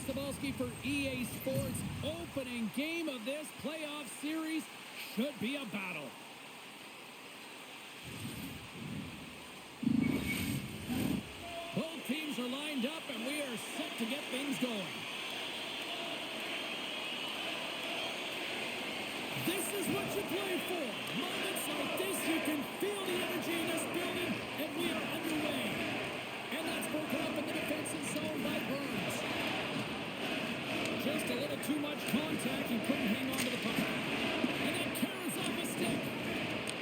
Cebulski for EA Sports. Opening game of this playoff series should be a battle. Both teams are lined up, and we are set to get things going. This is what you play for. Moments like this, you can feel the energy in this building, and we are underway. And that's broken up in the defensive zone by Burns. Just a little too much contact. He couldn't hang on to the puck. And then carries off a stick.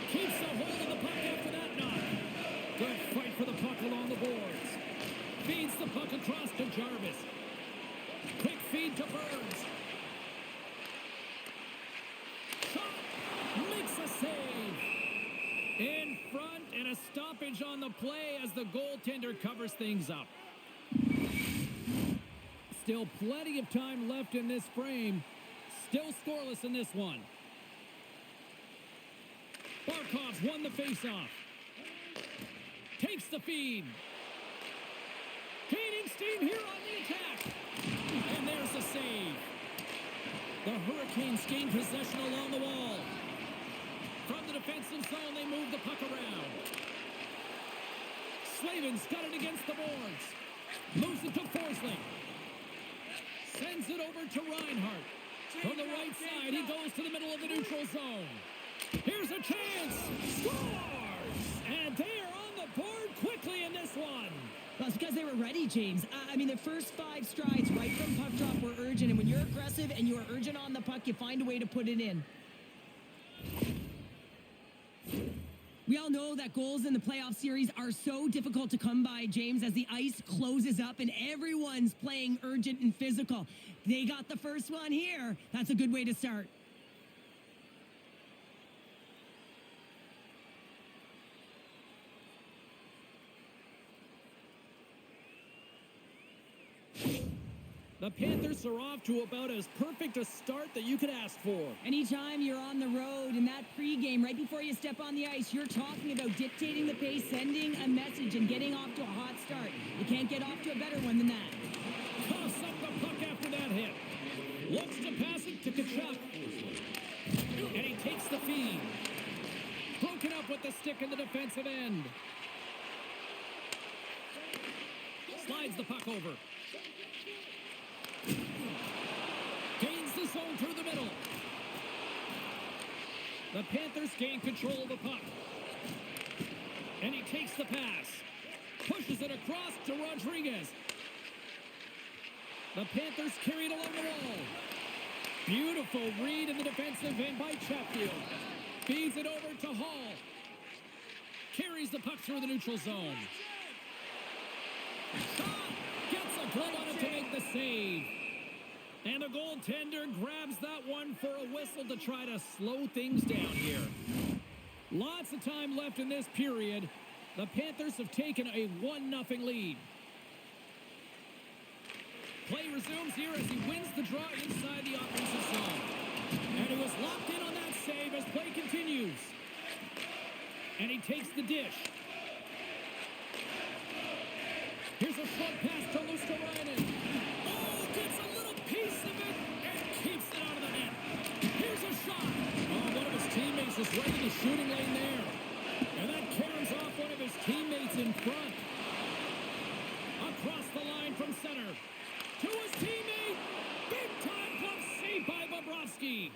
Keeps a hold of the puck after that knock. Good fight for the puck along the boards. Feeds the puck across to Jarvis. Quick feed to Burns. Shot. Makes a save. In front, and a stoppage on the play as the goaltender covers things up. Still plenty of time left in this frame. Still scoreless in this one. Barkov's won the faceoff. Takes the feed. Gaining steam here on the attack. And there's the save. The Hurricanes gain possession along the wall. From the defensive zone, they move the puck around. Slavin's got it against the boards. Moves it to Forsling. Sends it over to Reinhart. From the right side, he goes to the middle of the neutral zone. Here's a chance. Scores! And they are on the board quickly in this one. Well, it's because they were ready, James. I mean, the first 5 strides right from puck drop were urgent. And when you're aggressive and you are urgent on the puck, you find a way to put it in. We all know that goals in the playoff series are so difficult to come by, James, as the ice closes up and everyone's playing urgent and physical. They got the first one here. That's a good way to start. The Panthers are off to about as perfect a start that you could ask for. Anytime you're on the road in that pregame, right before you step on the ice, you're talking about dictating the pace, sending a message, and getting off to a hot start. You can't get off to a better one than that. Toss up the puck after that hit. Looks to pass it to Kachuk. And he takes the feed. Broken up with the stick in the defensive end. Slides the puck over. Gains the zone through the middle. The Panthers gain control of the puck. And he takes the pass. Pushes it across to Rodriguez. The Panthers carry it along the wall. Beautiful read in the defensive end by Chatfield. Feeds it over to Hall. Carries the puck through the neutral zone. Shot! Gets a glove on it to make the save. And the goaltender grabs that one for a whistle to try to slow things down here. Lots of time left in this period. The Panthers have taken a 1-0 lead. Play resumes here as he wins the draw inside the offensive zone. And he was locked in on that save as play continues. And he takes the dish. Here's a short pass to Luskarainen. Oh, gets a little piece of it and keeps it out of the net. Here's a shot. Oh, one of his teammates is right in the shooting lane there. And that carries off one of his teammates in front. Across the line from center. To his teammate. Big time glove save by Bobrovsky.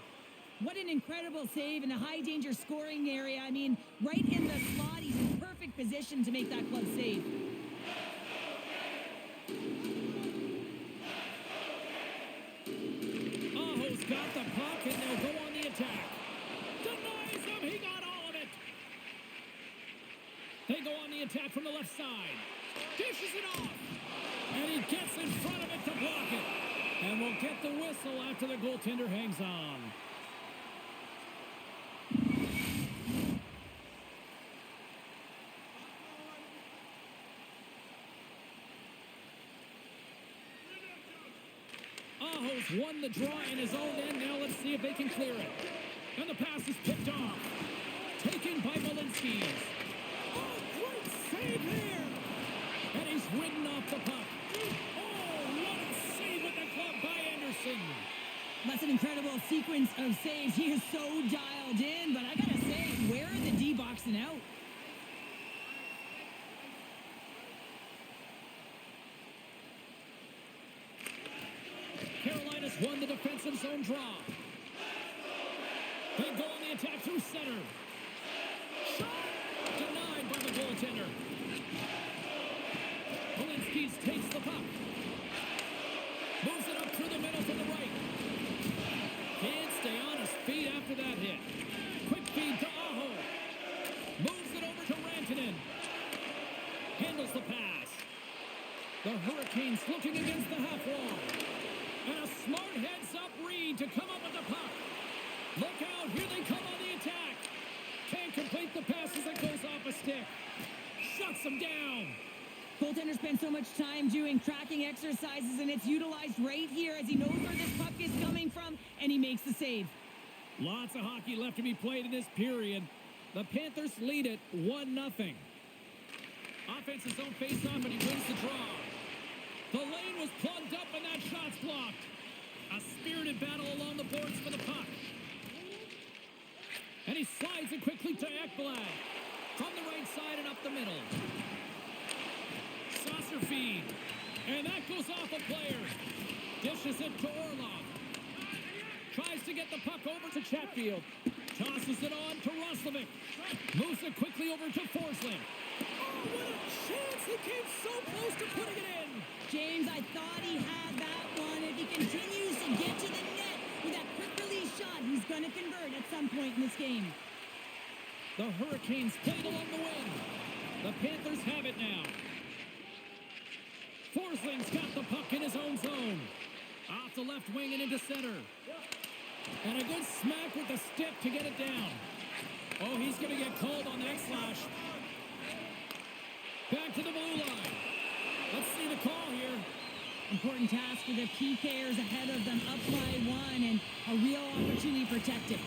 What an incredible save in a high-danger scoring area. I mean, right in the slot. He's in perfect position to make that glove save. Aho's got the puck, and they'll go on the attack. Denies him. He got all of it. They go on the attack from the left side. Dishes it off. And he gets in front of it to block it. And we'll get the whistle after the goaltender hangs on. Aho's won the draw in his own end. Now let's see if they can clear it. And the pass is picked off. Taken by Malinsky. Oh, great save here. And he's ridden off the puck. Oh, what a save with the glove That's an incredible sequence of saves. He is so dialed in, but I gotta say, where are the D boxing out? Carolina's won the defensive zone draw. They go on the attack through center. Shot! Denied by the goaltender. Polinskis takes the puck. Moves it up through the middle to the right. Can't stay on his feet after that hit. Quick feed to Aho. Moves it over to Rantanen. Handles the pass. The Hurricanes looking against the half wall. And a smart heads-up read to come up with the puck. Look out, here they come on the attack. Can't complete the pass as it goes off a stick. Shuts them down. Goaltender spends so much time doing tracking exercises, and it's utilized right here as he knows where this puck is coming from, and he makes the save. Lots of hockey left to be played in this period. The Panthers lead it 1-0. Offense's zone face-off, and he wins the draw. The lane was plugged up, and that shot's blocked. A spirited battle along the boards for the puck. And he slides it quickly to Ekblad. From the right side and up the middle. Saucer feed. And that goes off a player. Dishes it to Orlov. Tries to get the puck over to Chatfield. Tosses it on to Roslovic. Moves it quickly over to Forsling. Oh, what a chance! He came so close to putting it in. James, I thought he had that one. If he continues to get to the net with that quick release shot, he's going to convert at some point in this game. The Hurricanes played along the wing. The Panthers have it now. Forsling's got the puck in his own zone. Off the left wing and into center. And a good smack with the stick to get it down. Oh, he's going to get called on that slash. Back to the blue line. Let's see the call here. Important task for the PKers ahead of them, up by one, and a real opportunity protected.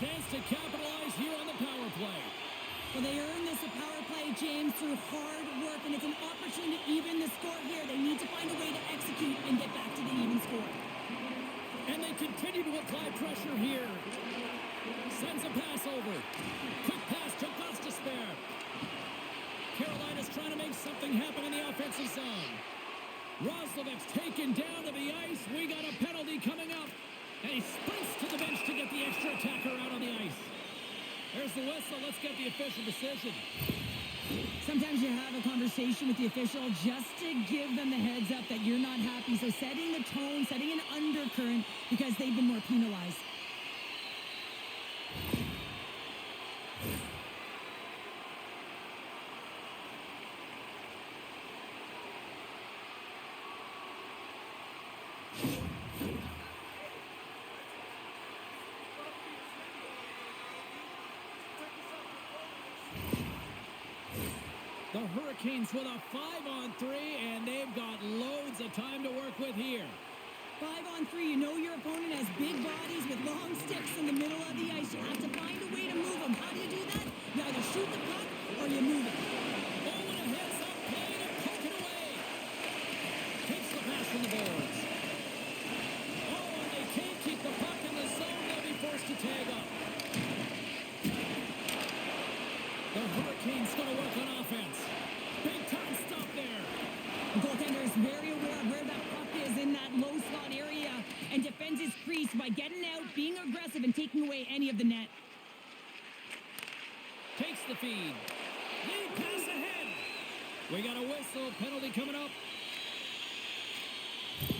Chance to capitalize here on the power play. Well, they earned this a power play, James, through hard work, and it's an opportunity to even the score here. They need to find a way to execute and get back to the even score. And they continue to apply pressure here. Sends a pass over. Quick pass to Gostisbehere. Carolina's trying to make something happen in the offensive zone. Roslovic's taken down to the ice. We got a penalty coming up. And he sprints to the bench to get the extra attacker out on the ice. There's the whistle. Let's get the official decision. Sometimes you have a conversation with the official just to give them the heads up that you're not happy. So setting the tone, setting an undercurrent because they've been more penalized. The Hurricanes with a 5-on-3, and they've got loads of time to work with here. 5-on-3, you know your opponent has big bodies with long sticks in the middle of the ice. You have to find a way to move them. How do you do that? You either shoot the puck or you move it. Oh, and a heads-up play to poke it away. Takes the pass from the boards. Oh, and they can't keep the puck in the zone. They'll be forced to tag up. The Hurricanes going to work on offense. Big time stop there. The goaltender is very aware of where that puck is in that low slot area and defends his crease by getting out, being aggressive, and taking away any of the net. Takes the feed. Lead pass ahead. We got a whistle. Penalty coming up.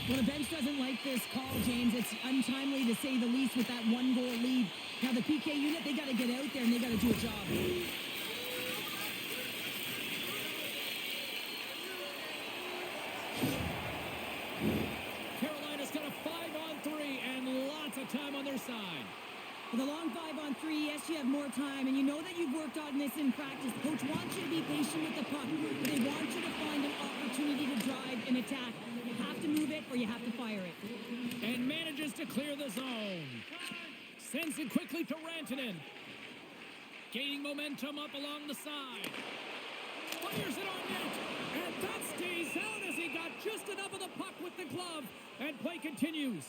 Well, the bench doesn't like this call, James. It's untimely to say the least with that one-goal lead. Now, the PK unit, they got to get out there and they got to do a job. Carolina's got a 5-on-3 and lots of time on their side. With a long 5-on-3, yes, you have more time, and you know that you've worked on this in practice. Coach wants you to be patient with the puck, but they want you to find an opportunity to drive and attack. have to move it or you have to fire it. And manages to clear the zone. Sends it quickly to Rantanen. Gaining momentum up along the side. Fires it on net. And that stays out as he got just enough of the puck with the glove. And play continues.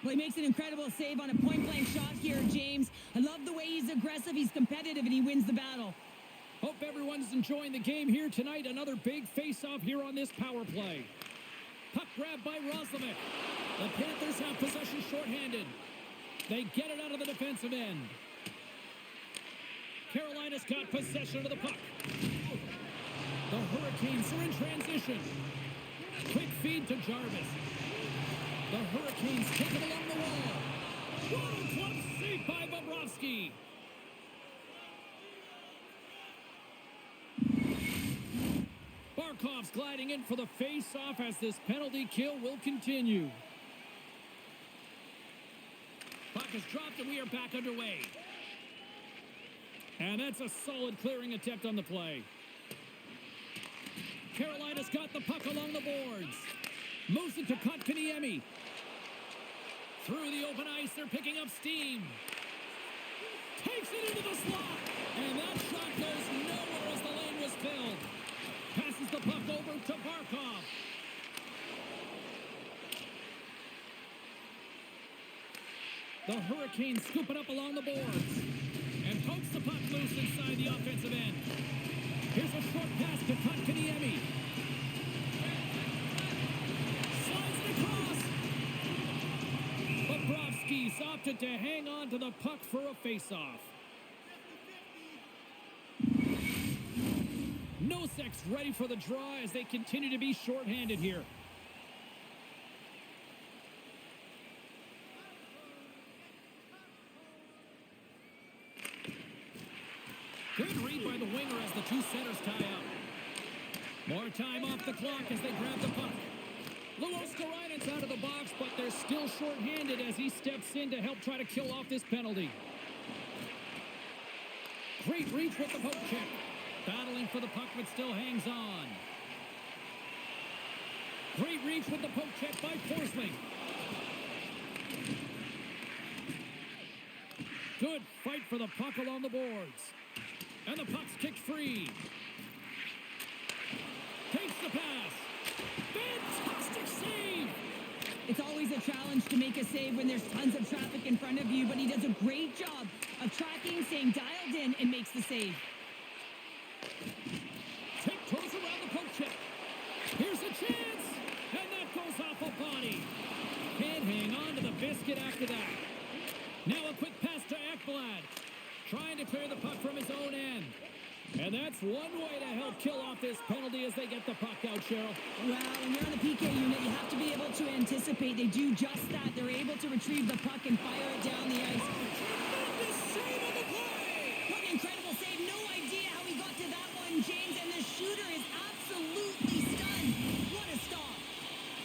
Well, he makes an incredible save on a point-blank shot here, James. I love the way he's aggressive, he's competitive, and he wins the battle. Hope everyone's enjoying the game here tonight. Another big face-off here on this power play. Puck grab by Roslovic. The Panthers have possession shorthanded. They get it out of the defensive end. Carolina's got possession of the puck. The Hurricanes are in transition. Quick feed to Jarvis. The Hurricanes take it along the wall. What a club save by Bobrovsky. Barkov's gliding in for the face-off as this penalty kill will continue. Puck is dropped and we are back underway. And that's a solid clearing attempt on the play. Carolina's got the puck along the boards. Moves it to Kotkaniemi. Through the open ice, they're picking up steam. Takes it into the slot. And that shot goes nowhere as the lane was filled. Passes the puck over to Barkov. The Hurricanes scoop it up along the boards. And pokes the puck loose inside the offensive end. Here's a short pass to Kotkaniemi. Slides it across. Bobrovsky's opted to hang on to the puck for a face-off. Nosek's ready for the draw as they continue to be shorthanded here. Good read by the winger as the two centers tie up. More time off the clock as they grab the puck. Luostarinen out of the box, but they're still shorthanded as he steps in to help try to kill off this penalty. Great reach with the poke check. Battling for the puck, but still hangs on. Great reach with the poke check by Forsling. Good fight for the puck along the boards. And the puck's kicked free. Takes the pass. Fantastic save! It's always a challenge to make a save when there's tons of traffic in front of you, but he does a great job of tracking, staying dialed in, and makes the save. Tiptoes around the poke check. Here's a chance. And that goes off a body. Can't hang on to the biscuit after that. Now a quick pass to Ekblad. Trying to clear the puck from his own end. And that's one way to help kill off this penalty as they get the puck out, Cheryl. Well, when you're on the PK unit, you have to be able to anticipate. They do just that. They're able to retrieve the puck and fire it down the ice. Tremendous save on the play! What an incredible save. No idea how he got to that one, James. And the shooter is absolutely stunned. What a stop.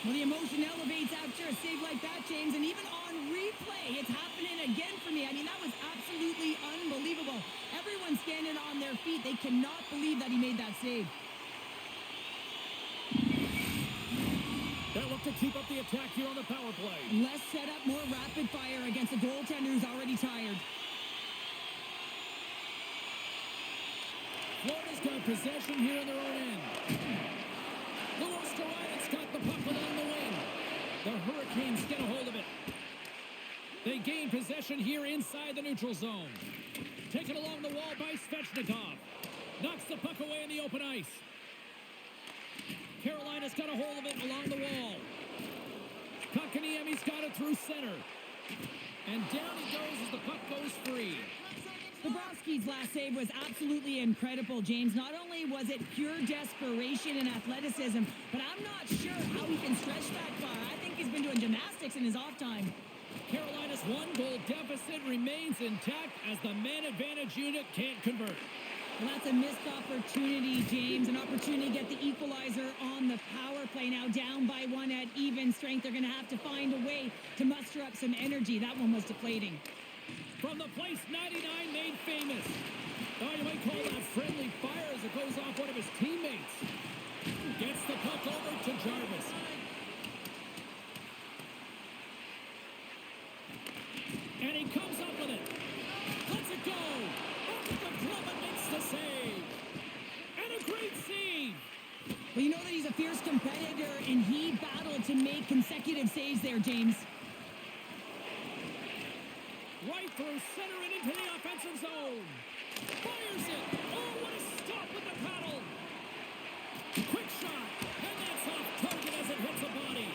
Well, the emotion elevates after a save like that, James. And even on replay, it's happening again for me. I mean, that was absolutely unbelievable. Everyone's standing on their feet. They cannot believe that he made that save. They'll look to keep up the attack here on the power play. Less setup, more rapid fire against a goaltender who's already tired. Florida's got possession here in their own end. Luostarinen got the puck along the wing. The Hurricanes get a hold of it. They gain possession here inside the neutral zone. Taken along the wall by Svechnikov. Knocks the puck away in the open ice. Carolina's got a hold of it along the wall. Kotkaniemi's got it through center. And down he goes as the puck goes free. Bobrovsky's last save was absolutely incredible, James. Not only was it pure desperation and athleticism, but I'm not sure how he can stretch that far. I think he's been doing gymnastics in his off time. Carolina's one-goal deficit remains intact as the man advantage unit can't convert. Well, that's a missed opportunity, James. An opportunity to get the equalizer on the power play. Now down by one at even strength. They're going to have to find a way to muster up some energy. That one was deflating. From the place 99 made famous. Oh, you might call that friendly fire as it goes off one of his teammates. Gets the puck over to Jarvis. fierce competitor, and he battled to make consecutive saves there, James. Right through center and into the offensive zone. Fires it. Oh, what a stop with the paddle. Quick shot. And that's off target as it hits a body.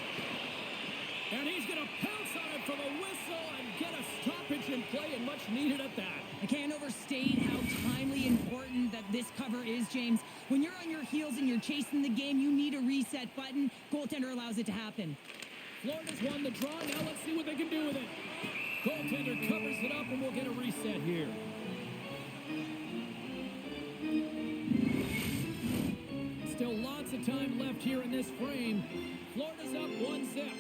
And he's going to pounce on it for the whistle and get a stoppage in play, and much needed at that. I can't overstate how timely important that this cover is, James. When you're on your heels and you're chasing the game, you need a reset button. Goaltender allows it to happen. Florida's won the draw. Now let's see what they can do with it. Goaltender covers it up, and we'll get a reset here. Still lots of time left here in this frame. Florida's up 1-0.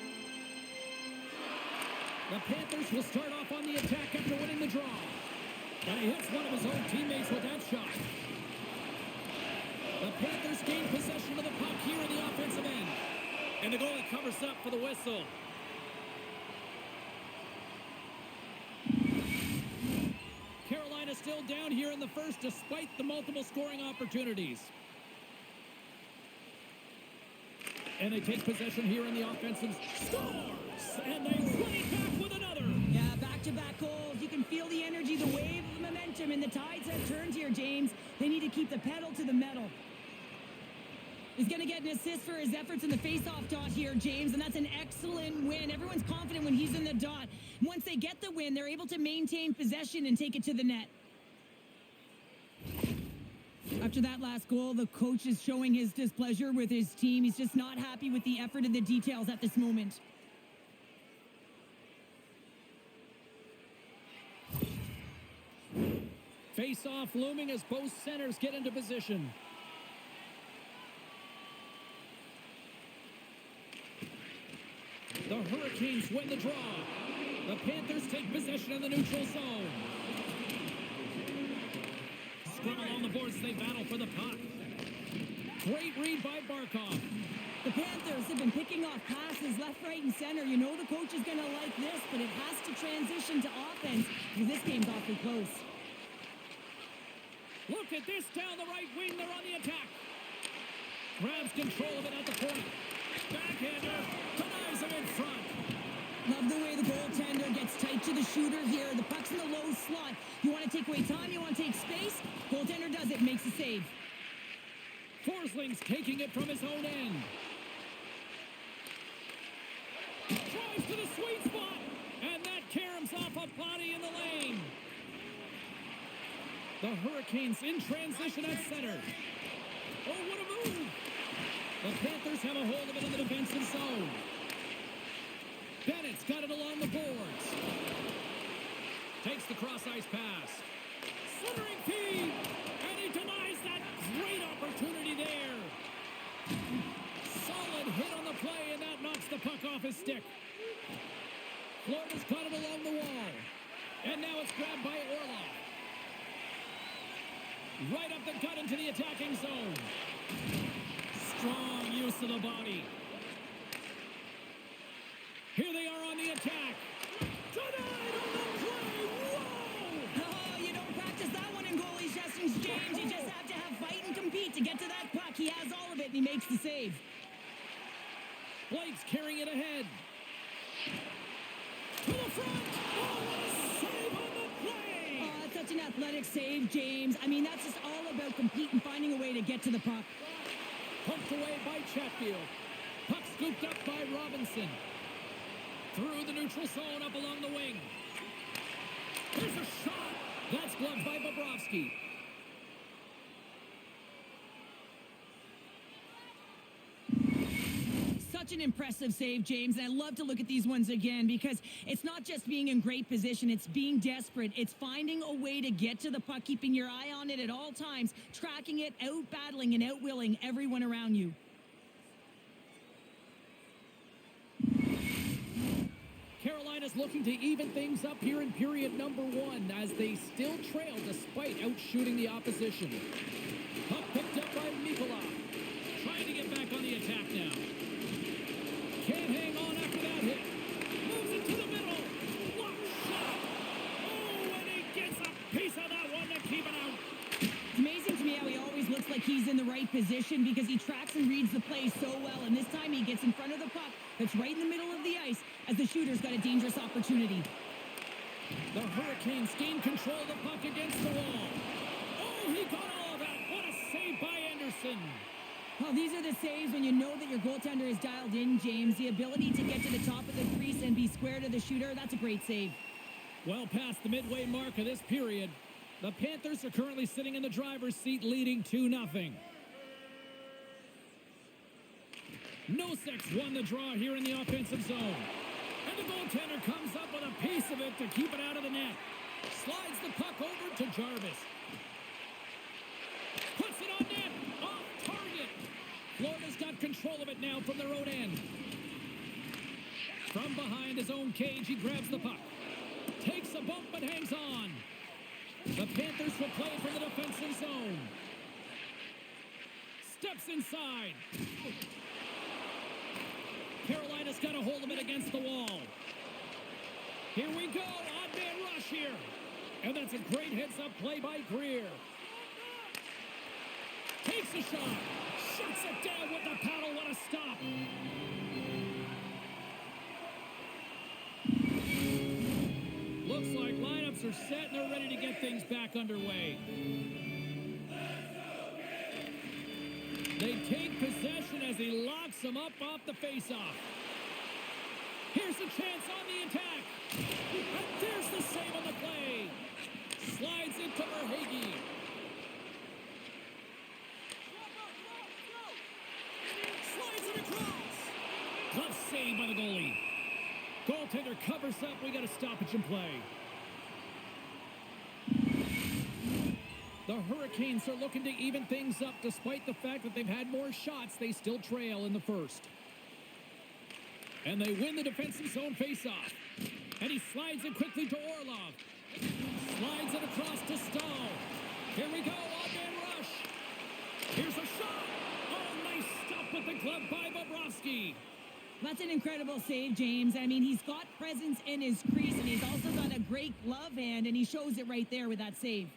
The Panthers will start off on the attack after winning the draw. And he hits one of his own teammates with that shot. The Panthers gain possession of the puck here in the offensive end. And the goalie covers up for the whistle. Carolina still down here in the first despite the multiple scoring opportunities. And they take possession here in the offensive. Scores! And they run it back with another. Yeah, back-to-back goals. You can feel the energy, the wave of momentum, and the tides have turned here, James. They need to keep the pedal to the metal. He's going to get an assist for his efforts in the face-off dot here, James, and that's an excellent win. Everyone's confident when he's in the dot. Once they get the win, they're able to maintain possession and take it to the net. After that last goal, the coach is showing his displeasure with his team. He's just not happy with the effort and the details at this moment. Face-off looming as both centers get into position. The Hurricanes win the draw. The Panthers take possession in the neutral zone. Scrum along the boards as they battle for the puck. Great read by Barkov. The Panthers have been picking off passes left, right, and center. You know the coach is going to like this, but it has to transition to offense because this game's awfully close. Look at this down the right wing. They're on the attack. Grabs control of it at the point. Backhander denies him in front. Love the way the goaltender gets tight to the shooter here. The puck's in the low slot. You want to take away time, you want to take space. Goaltender does it, makes the save. Forsling's taking it from his own end. Drives to the sweet spot. And that caroms off a body in the lane. The Hurricanes in transition at center. Oh, what a move. The Panthers have a hold of it in the defensive zone. Bennett's got it along the boards. Takes the cross-ice pass. Slithering feed. And he denies that great opportunity there. Solid hit on the play, and that knocks the puck off his stick. Florida's got it along the wall. And now it's grabbed by Orlov. Right up the gut into the attacking zone. Strong use of the body. Here they are on the attack. Denied on the play. Whoa! Oh, you don't practice that one in goalie sessions, James. You just have to have fight and compete to get to that puck. He has all of it, and he makes the save. Blake's carrying it ahead. To the front. Oh, what a save on the play. Oh, that's such an athletic save, James. I mean, that's just all about competing, finding a way to get to the puck. Pumped away by Chatfield. Puck scooped up by Robinson. Through the neutral zone, up along the wing. There's a shot. That's gloved by Bobrovsky. Such an impressive save, James, and I love to look at these ones again because it's not just being in great position, it's being desperate. It's finding a way to get to the puck, keeping your eye on it at all times, tracking it, out-battling and out-willing everyone around you. Carolina's looking to even things up here in period number 1 as they still trail despite out-shooting the opposition. Puck picked up by Mikola. Trying to get back on the attack now. Can't hang on after that hit. Moves it to the middle. Block shot. Oh, and he gets a piece of that one to keep it out. It's amazing to me how he always looks like he's in the right position because he tracks and reads the play so well. And this time he gets in front of the puck that's right in the middle of the ice as the shooter's got a dangerous opportunity. The Hurricanes gain control of the puck against the wall. Oh, he got all of that. What a save by Anderson. Well, these are the saves when you know that your goaltender is dialed in, James. The ability to get to the top of the crease and be square to the shooter, that's a great save. Well past the midway mark of this period, the Panthers are currently sitting in the driver's seat leading 2-0. Nosek's won the draw here in the offensive zone. And the goaltender comes up with a piece of it to keep it out of the net. Slides the puck over to Jarvis. Puts it on net. Off target. Florida's got control of it now from their own end. From behind his own cage, he grabs the puck. Takes a bump but hangs on. The Panthers will play from the defensive zone. Steps inside. Carolina's got a hold of it against the wall. Here we go. Odd man rush here. And that's a great heads-up play by Greer. Takes a shot. Shuts it down with the paddle. What a stop. Looks like lineups are set and they're ready to get things back underway. They take possession as he locks them up off the faceoff. Here's a chance on the attack. And there's the save on the play. Slides it to Verhaeghe. Slides it across. Tough save by the goalie. Goaltender covers up. We got a stoppage in play. The Hurricanes are looking to even things up despite the fact that they've had more shots. They still trail in the first. And they win the defensive zone faceoff. And he slides it quickly to Orlov. Slides it across to Stahl. Here we go. Odd-man rush. Here's a shot. Oh, nice stop with the glove by Bobrovsky. That's an incredible save, James. I mean, he's got presence in his crease, and he's also got a great glove hand, and he shows it right there with that save.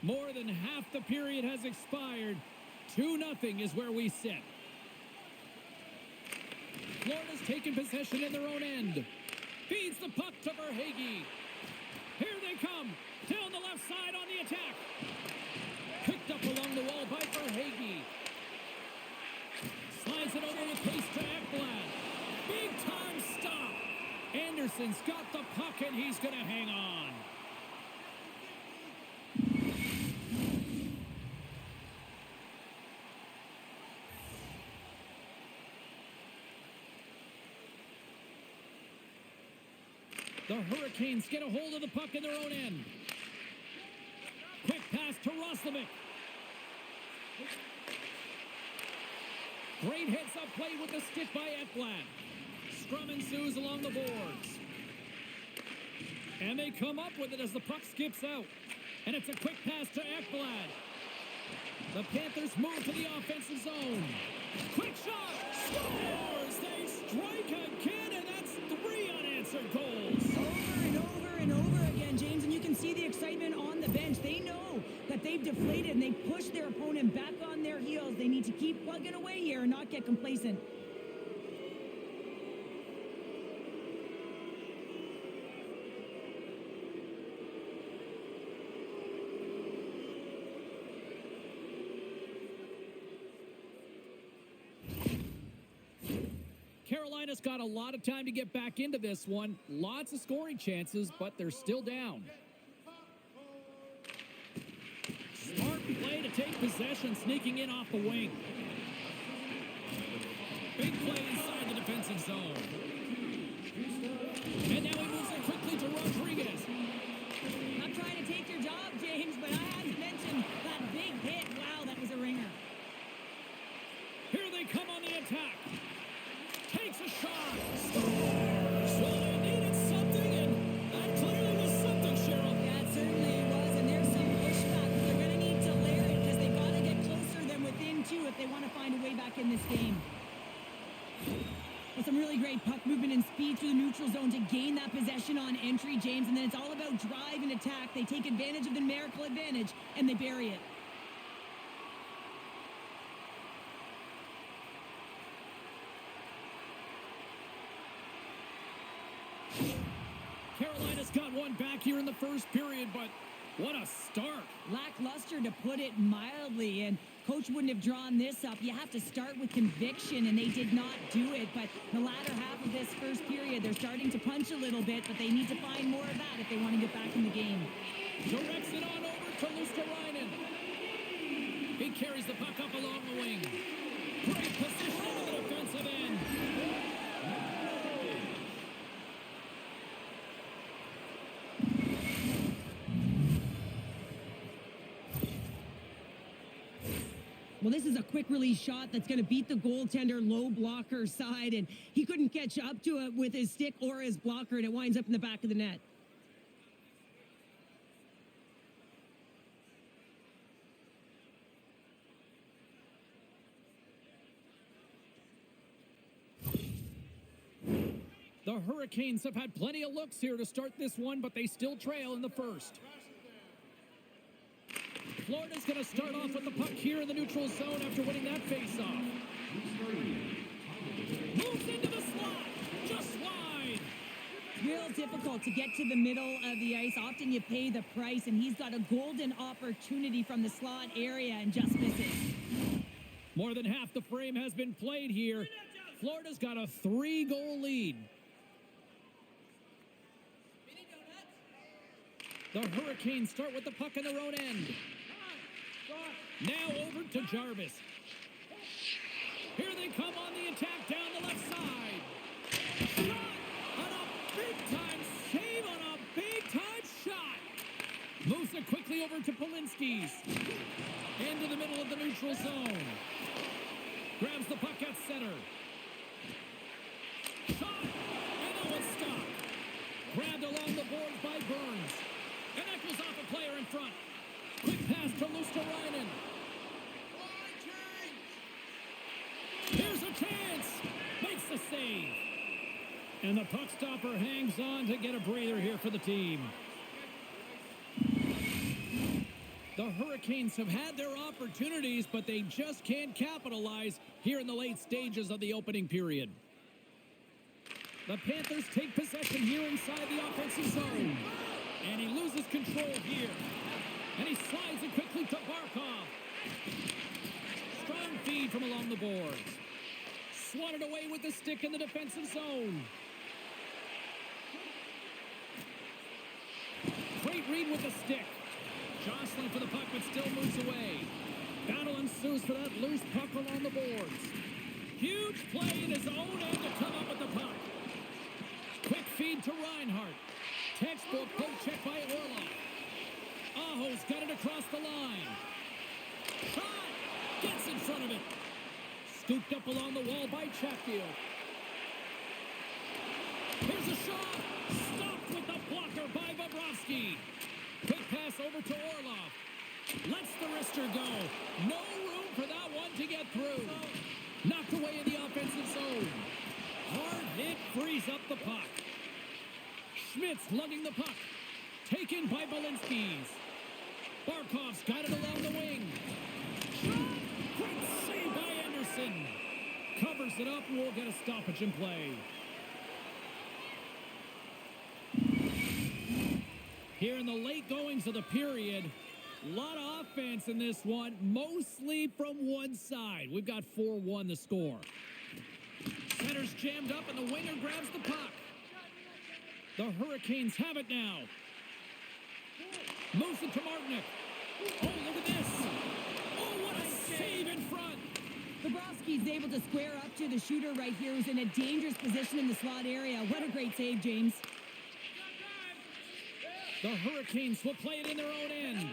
More than half the period has expired. 2-0 is where we sit. Florida's taken possession in their own end. Feeds the puck to Verhaeghe. Here they come. Down the left side on the attack. Picked up along the wall by Verhaeghe. Slides it over with pace to Ekblad. Big time stop. Anderson's got the puck and he's going to hang on. The Hurricanes get a hold of the puck in their own end. Quick pass to Roslovic. Great heads-up play with the stick by Ekblad. Scrum ensues along the boards. And they come up with it as the puck skips out. And it's a quick pass to Ekblad. The Panthers move to the offensive zone. Quick shot! Scores! They strike again, and that's 3 unanswered goals. Over and over and over again, James, and you can see the excitement on the bench. They know that they've deflated and they push their opponent back on their heels. They need to keep plugging away here and not get complacent. Carolina's got a lot of time to get back into this one. Lots of scoring chances, but they're still down. Smart play to take possession, sneaking in off the wing. Big play inside the defensive zone. And now he moves it quickly to Rodriguez. I'm trying to take your job, James, but I had to mention that big hit. Wow, that was a ringer. Here they come on the attack. Takes a shot. Scores. So they needed something, and that clearly was something, Cheryl. Yeah, it certainly was, and there's some pushback. They're going to need to layer it because they've got to get closer than within 2 if they want to find a way back in this game. Well, some really great puck movement and speed through the neutral zone to gain that possession on entry, James. And then it's all about drive and attack. They take advantage of the numerical advantage, and they bury it. Carolina's got one back here in the first period, but what a start. Lackluster, to put it mildly, and coach wouldn't have drawn this up. You have to start with conviction, and they did not do it. But the latter half of this first period, they're starting to punch a little bit, but they need to find more of that if they want to get back in the game. Directs it on over to Luosterainen. He carries the puck up along the wing. Great position on the defensive end. Well, this is a quick release shot that's going to beat the goaltender low blocker side, and he couldn't catch up to it with his stick or his blocker, and it winds up in the back of the net. The Hurricanes have had plenty of looks here to start this one, but they still trail in the first. Florida's going to start off with the puck here in the neutral zone after winning that faceoff. Moves into the slot, just wide. Real difficult to get to the middle of the ice. Often you pay the price, and he's got a golden opportunity from the slot area and just misses. More than half the frame has been played here. Florida's got a 3-goal lead. The Hurricanes start with the puck in their own end. Now over to Jarvis. Here they come on the attack down the left side. Shot on a big-time save on a big-time shot. Moves it quickly over to Polinski's. Into the middle of the neutral zone. Grabs the puck at center. Shot, and that one's stopped. Grabbed along the boards by Burns. And that goes off a player in front. Quick pass to Luosterainen. Here's a chance. Makes the save. And the puck stopper hangs on to get a breather here for the team. The Hurricanes have had their opportunities, but they just can't capitalize here in the late stages of the opening period. The Panthers take possession here inside the offensive zone. And he loses control here. And he slides it quickly to Barkov. Strong feed from along the boards. Swatted away with the stick in the defensive zone. Great read with the stick. Jostling for the puck, but still moves away. Battle ensues for that loose puck along the boards. Huge play in his own end to come up with the puck. Quick feed to Reinhart. Textbook poke check by Orlov. Aho's got it across the line. Shot! Gets in front of it. Scooped up along the wall by Chatfield. Here's a shot. Stopped with the blocker by Bobrovsky. Quick pass over to Orlov. Lets the wrister go. No room for that one to get through. Knocked away in the offensive zone. Hard hit frees up the puck. Schmidt's lugging the puck. Taken by Polinski's. Barkov's got it along the wing. Shot! Great save by Anderson. Covers it up and we'll get a stoppage in play. Here in the late goings of the period, a lot of offense in this one, mostly from one side. We've got 4-1 the score. Center's jammed up and the winger grabs the puck. The Hurricanes have it now. Moves it to Martinick. Oh, look at this. Oh, what a save in front. Bobrovsky's able to square up to the shooter right here, who's in a dangerous position in the slot area. What a great save, James. The Hurricanes will play it in their own end.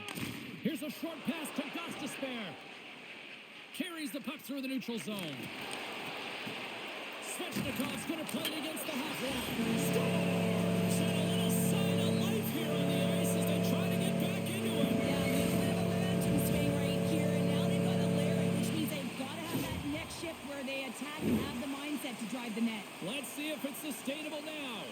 Here's a short pass to Gostisbehere. Carries the puck through the neutral zone. Svechnikov's going to play it against the half wall. Scores! And a little sign of life here on the ice as they try to get back into it. Yeah, a little bit of a momentum swing right here, and now they've got to layer it, which means they've got to have that next shift where they attack and have the mindset to drive the net. Let's see if it's sustainable now.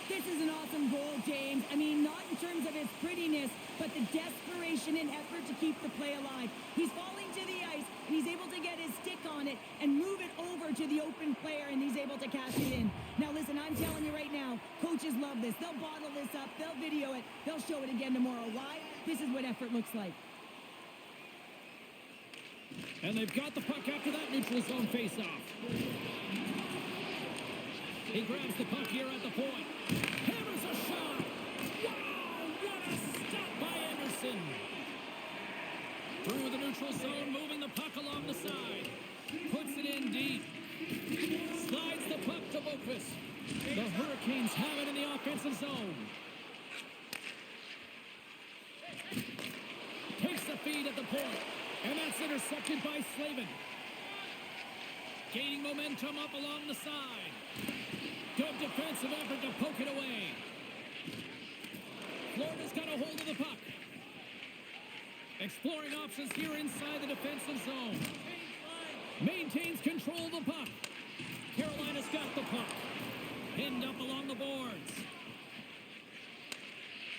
This is an awesome goal, James. I mean, not in terms of its prettiness, but the desperation and effort to keep the play alive. He's falling to the ice, and he's able to get his stick on it and move it over to the open player, and he's able to cash it in. Now, listen, I'm telling you right now, coaches love this. They'll bottle this up. They'll video it. They'll show it again tomorrow. Why? This is what effort looks like. And they've got the puck after that neutral zone faceoff. He grabs the puck here at the point. Hammers a shot. Wow, what a stop by Anderson. Through the neutral zone, moving the puck along the side. Puts it in deep. Slides the puck to Boqvist. The Hurricanes have it in the offensive zone. Takes the feed at the point. And that's intercepted by Slavin. Gaining momentum up along the side. Good defensive effort to poke it away. Florida's got a hold of the puck. Exploring options here inside the defensive zone. Maintains control of the puck. Carolina's got the puck. Pinned up along the boards.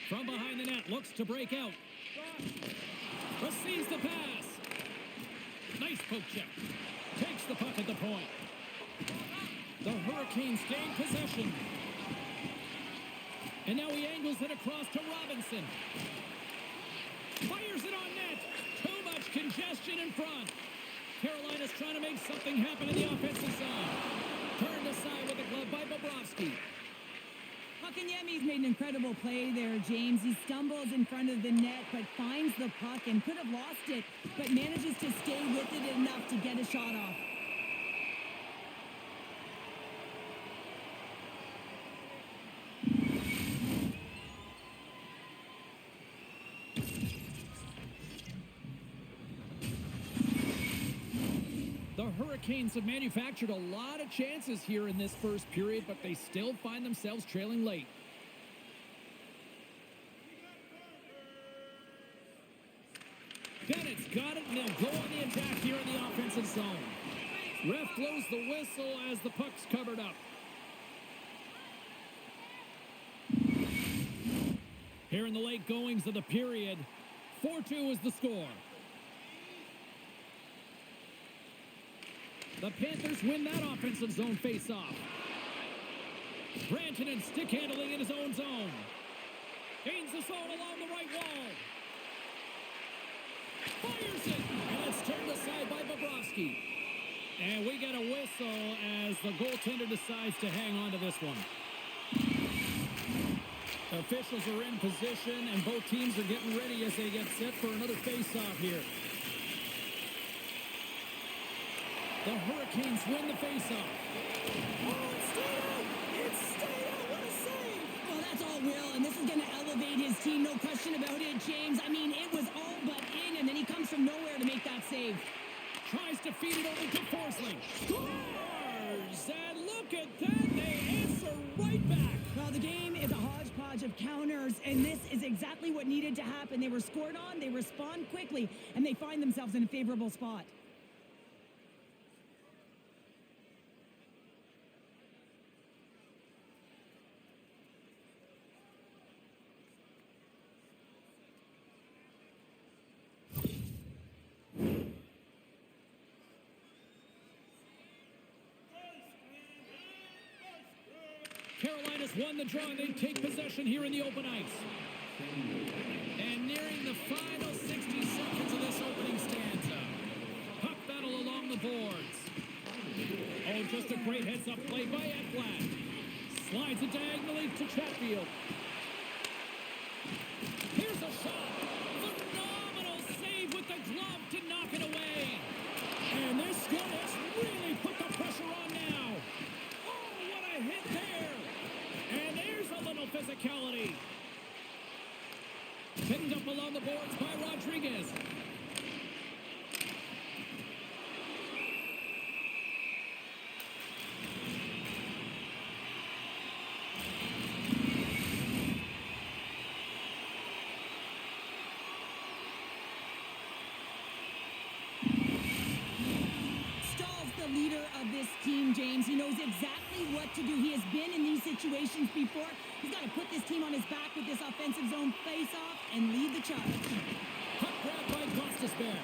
From behind the net, looks to break out. Receives the pass. Nice poke check. Takes the puck at the point. The Hurricanes gain possession. And now he angles it across to Robinson. Fires it on net. Too much congestion in front. Carolina's trying to make something happen in the offensive zone. Turned aside with a glove by Bobrovsky. Kotkaniemi's made an incredible play there, James. He stumbles in front of the net, but finds the puck and could have lost it, but manages to stay with it enough to get a shot off. The Hurricanes have manufactured a lot of chances here in this first period, but they still find themselves trailing late. Bennett's got it, and they'll go on the attack here in the offensive zone. Ref blows the whistle as the puck's covered up. Here in the late goings of the period, 4-2 is the score. The Panthers win that offensive zone face-off. Brantanen stick handling in his own zone. Gains the zone along the right wall. Fires it, and it's turned aside by Bobrovsky. And we get a whistle as the goaltender decides to hang on to this one. Officials are in position, and both teams are getting ready as they get set for another face-off here. The Hurricanes win the faceoff. Oh, it's stayed out! It's stayed out! What a save! Well, that's all Will, and this is going to elevate his team, no question about it, James. I mean, it was all but in, and then he comes from nowhere to make that save. Tries to feed it over to Forsling. Scores! And look at that! They answer right back! Well, the game is a hodgepodge of counters, and this is exactly what needed to happen. They were scored on, they respond quickly, and they find themselves in a favorable spot. Carolina's won the draw, and they take possession here in the open ice. And nearing the final 60 seconds of this opening stanza. Puck battle along the boards. Oh, just a great heads-up play by Ekblad. Slides it diagonally to Chatfield. Here's a shot. Phenomenal save with the glove to knock it away. And this score has really put the pressure on now. Oh, what a hit there. And there's a little physicality. Pinned up along the boards by Rodriguez. the leader of this team, James. He knows exactly what to do. He has been in these situations before. He's got to put this team on his back with this offensive zone face-off and lead the charge. Puck grab by Gostisbehere.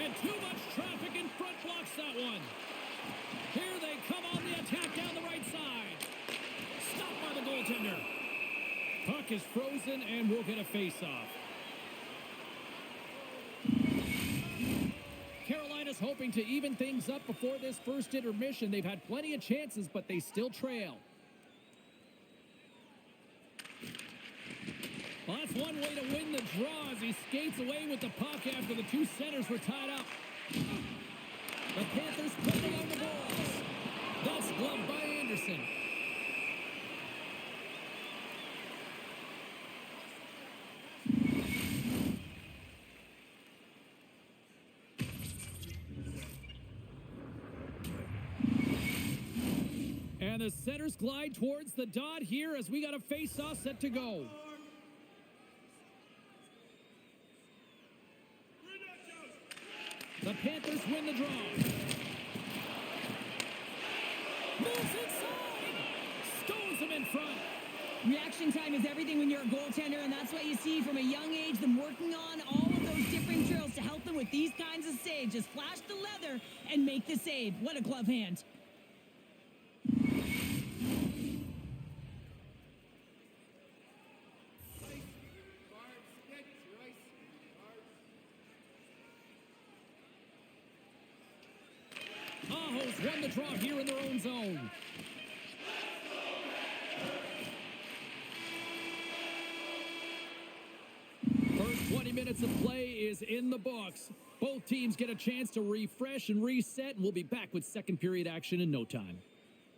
And too much traffic in front blocks that one. Here they come on the attack down the right side. Stopped by the goaltender. Puck is frozen and we'll get a face-off. Carolina's hoping to even things up before this first intermission. They've had plenty of chances, but they still trail. Well, that's one way to win the draw as he skates away with the puck after the two centers were tied up. The Panthers put along the boards. That's gloved by Anderson. And the centers glide towards the dot here as we got a face-off set to go. The Panthers win the draw. Moves inside. Stones him in front. Reaction time is everything when you're a goaltender, and that's what you see from a young age, them working on all of those different drills to help them with these kinds of saves. Just flash the leather and make the save. What a glove hand. Aho's won the draw here in their own zone. First 20 minutes of play is in the books. Both teams get a chance to refresh and reset, and we'll be back with second period action in no time.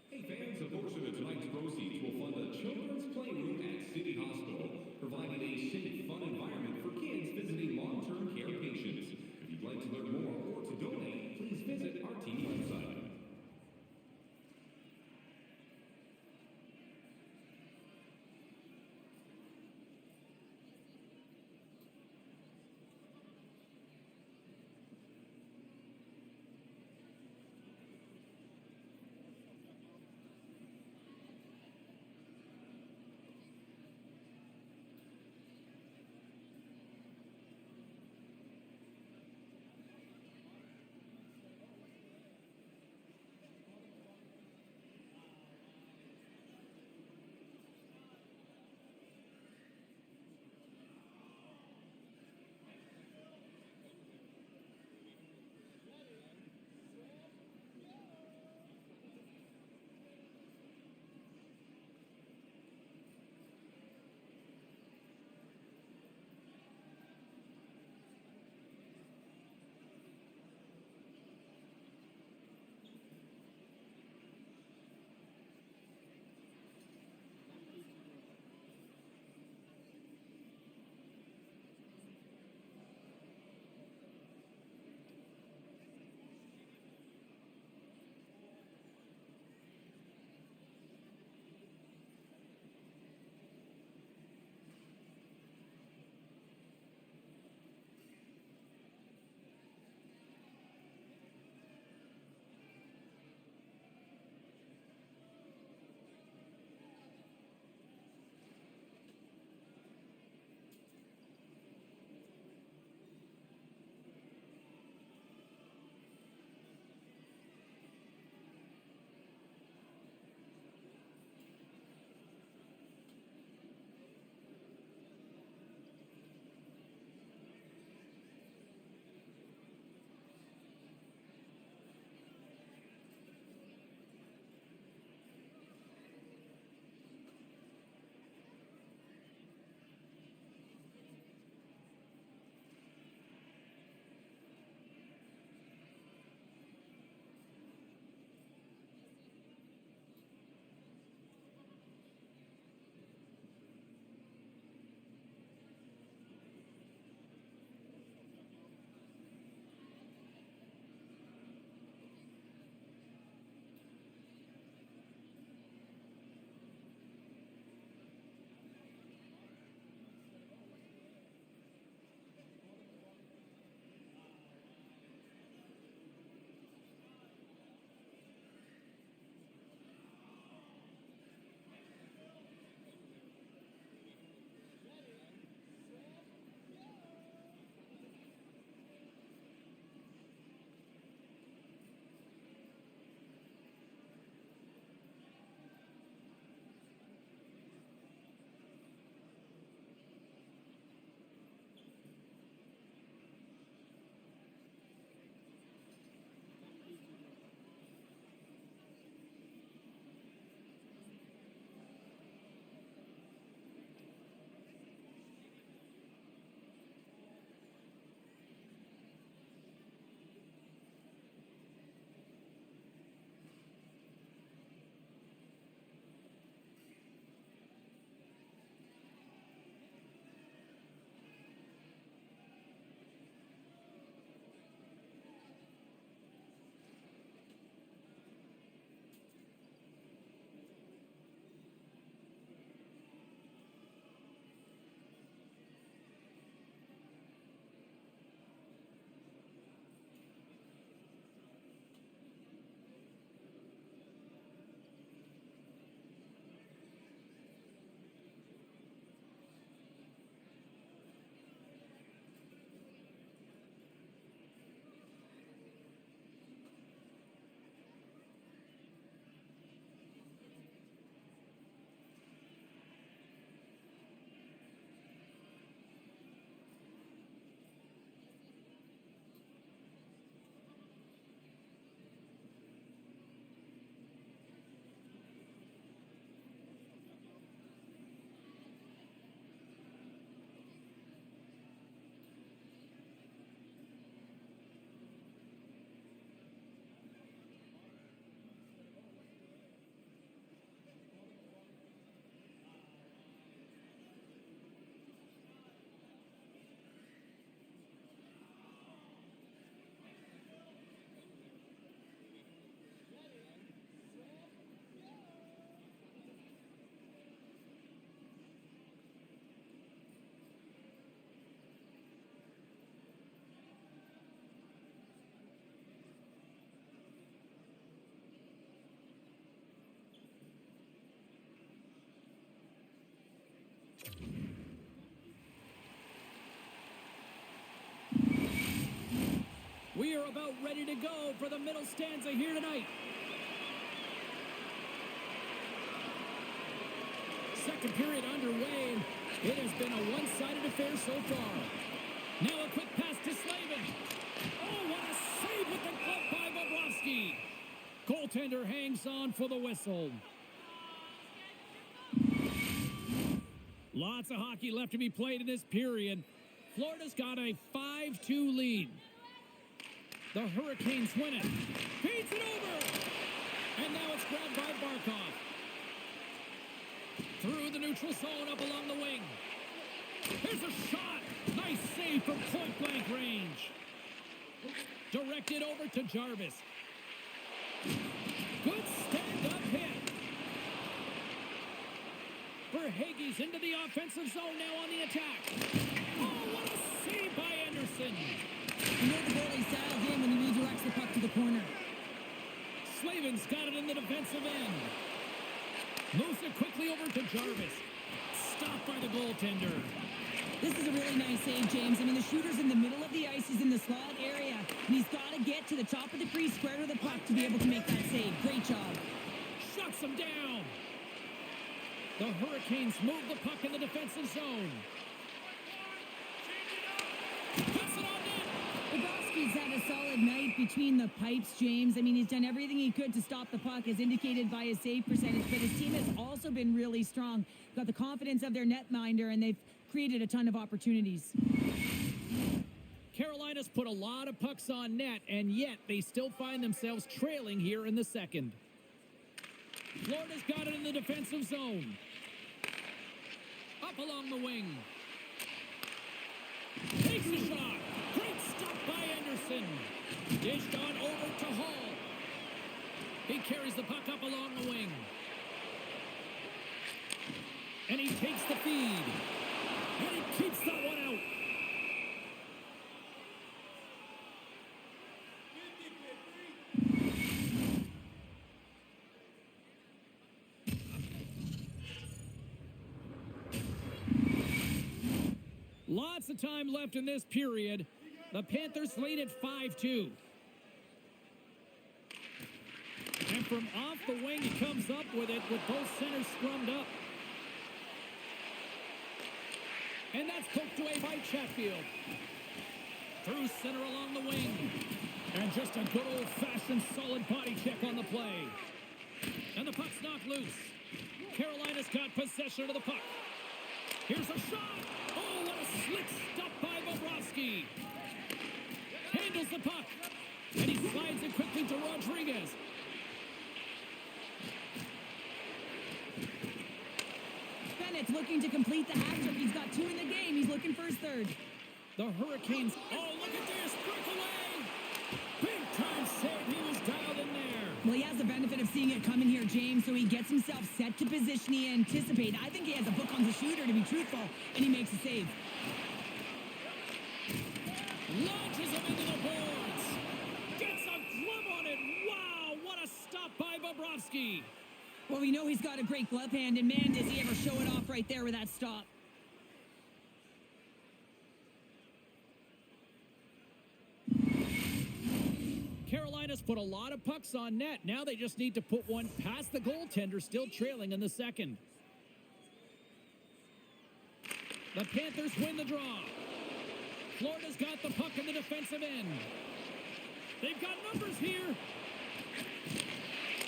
Hey fans, a portion of tonight's proceeds will fund a children's playroom at City Hospital, providing a safe, fun environment for kids visiting long-term care patients. If you'd like to learn more or to donate, please visit our team website. We are about ready to go for the middle stanza here tonight. Second period underway, and it has been a one-sided affair so far. Now a quick pass to Slavin. Oh, what a save with the glove by Bobrovsky. Goaltender hangs on for the whistle. Lots of hockey left to be played in this period. Florida's got a 5-2 lead. The Hurricanes win it. Feeds it over. And now it's grabbed by Barkov. Through the neutral zone, up along the wing. Here's a shot. Nice save from point-blank range. Directed over to Jarvis. Good stand-up hit. Verhaeghe's into the offensive zone now on the attack. Oh, what a save by Anderson. You know the goalie's dialed in when he redirects the puck to the corner. Slavin's got it in the defensive end. Moves it quickly over to Jarvis. Stopped by the goaltender. This is a really nice save, James. I mean, the shooter's in the middle of the ice. He's in the slot area. And he's got to get to the top of the crease, square to the puck to be able to make that save. Great job. Shuts him down. The Hurricanes move the puck in the defensive zone. Puts it on net. Bobrovsky's had a solid night between the pipes, James. I mean, he's done everything he could to stop the puck, as indicated by his save percentage. But his team has also been really strong. Got the confidence of their netminder, and they've created a ton of opportunities. Carolina's put a lot of pucks on net, and yet they still find themselves trailing here in the second. Florida's got it in the defensive zone. Up along the wing. Takes a shot. Great stop by Anderson. Dished on over to Hall. He carries the puck up along the wing. And he takes the feed. And he keeps that one out. Lots of time left in this period. The Panthers lead at 5-2. And from off the wing, he comes up with it with both centers scrummed up. And that's poked away by Chatfield. Through center along the wing. And just a good old-fashioned solid body check on the play. And the puck's knocked loose. Carolina's got possession of the puck. Here's a shot. Oh, what a slick stop by Bobrovsky. Handles the puck. And he slides it quickly to Rodriguez. Bennett's looking to complete the hat trick. He's got 2 in the game. He's looking for his third. The Hurricanes. Oh, look at this. Breakaway. Big time save. He was dialed in there. Well, he has the benefit of seeing it coming here, James, so he gets himself set to position he anticipated. I think he has a book on the shooter, to be truthful, and he makes a save. Launches him into the boards. Gets a glove on it. Wow, what a stop by Bobrovsky. Well, we know he's got a great glove hand, and man, does he ever show it off right there with that stop. Carolina's put a lot of pucks on net. Now they just need to put one past the goaltender, still trailing in the second. The Panthers win the draw. Florida's got the puck in the defensive end. They've got numbers here.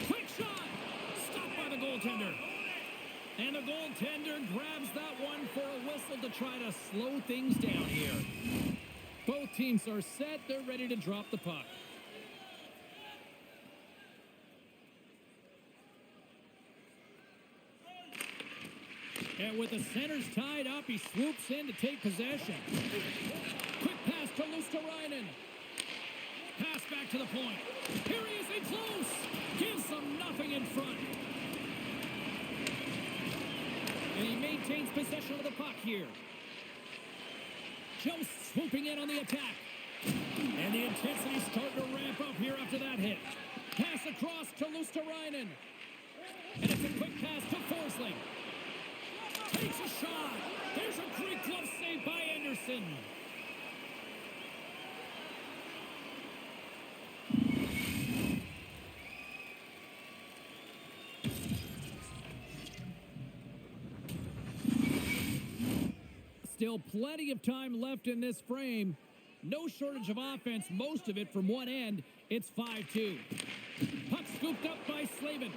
Quick shot. Stopped by the goaltender. And the goaltender grabs that one for a whistle to try to slow things down here. Both teams are set. They're ready to drop the puck. And with the centers tied up, he swoops in to take possession. Quick pass to Luosterainen. Pass back to the point. Here he is in close. Gives them nothing in front. And he maintains possession of the puck here. Joe swooping in on the attack. And the intensity's starting to ramp up here after that hit. Pass across to Luosterainen. And it's a quick pass to Forsling. Takes a shot. There's a great glove save by Anderson. Still plenty of time left in this frame. No shortage of offense, most of it from one end. It's 5-2. Puck scooped up by Slavin.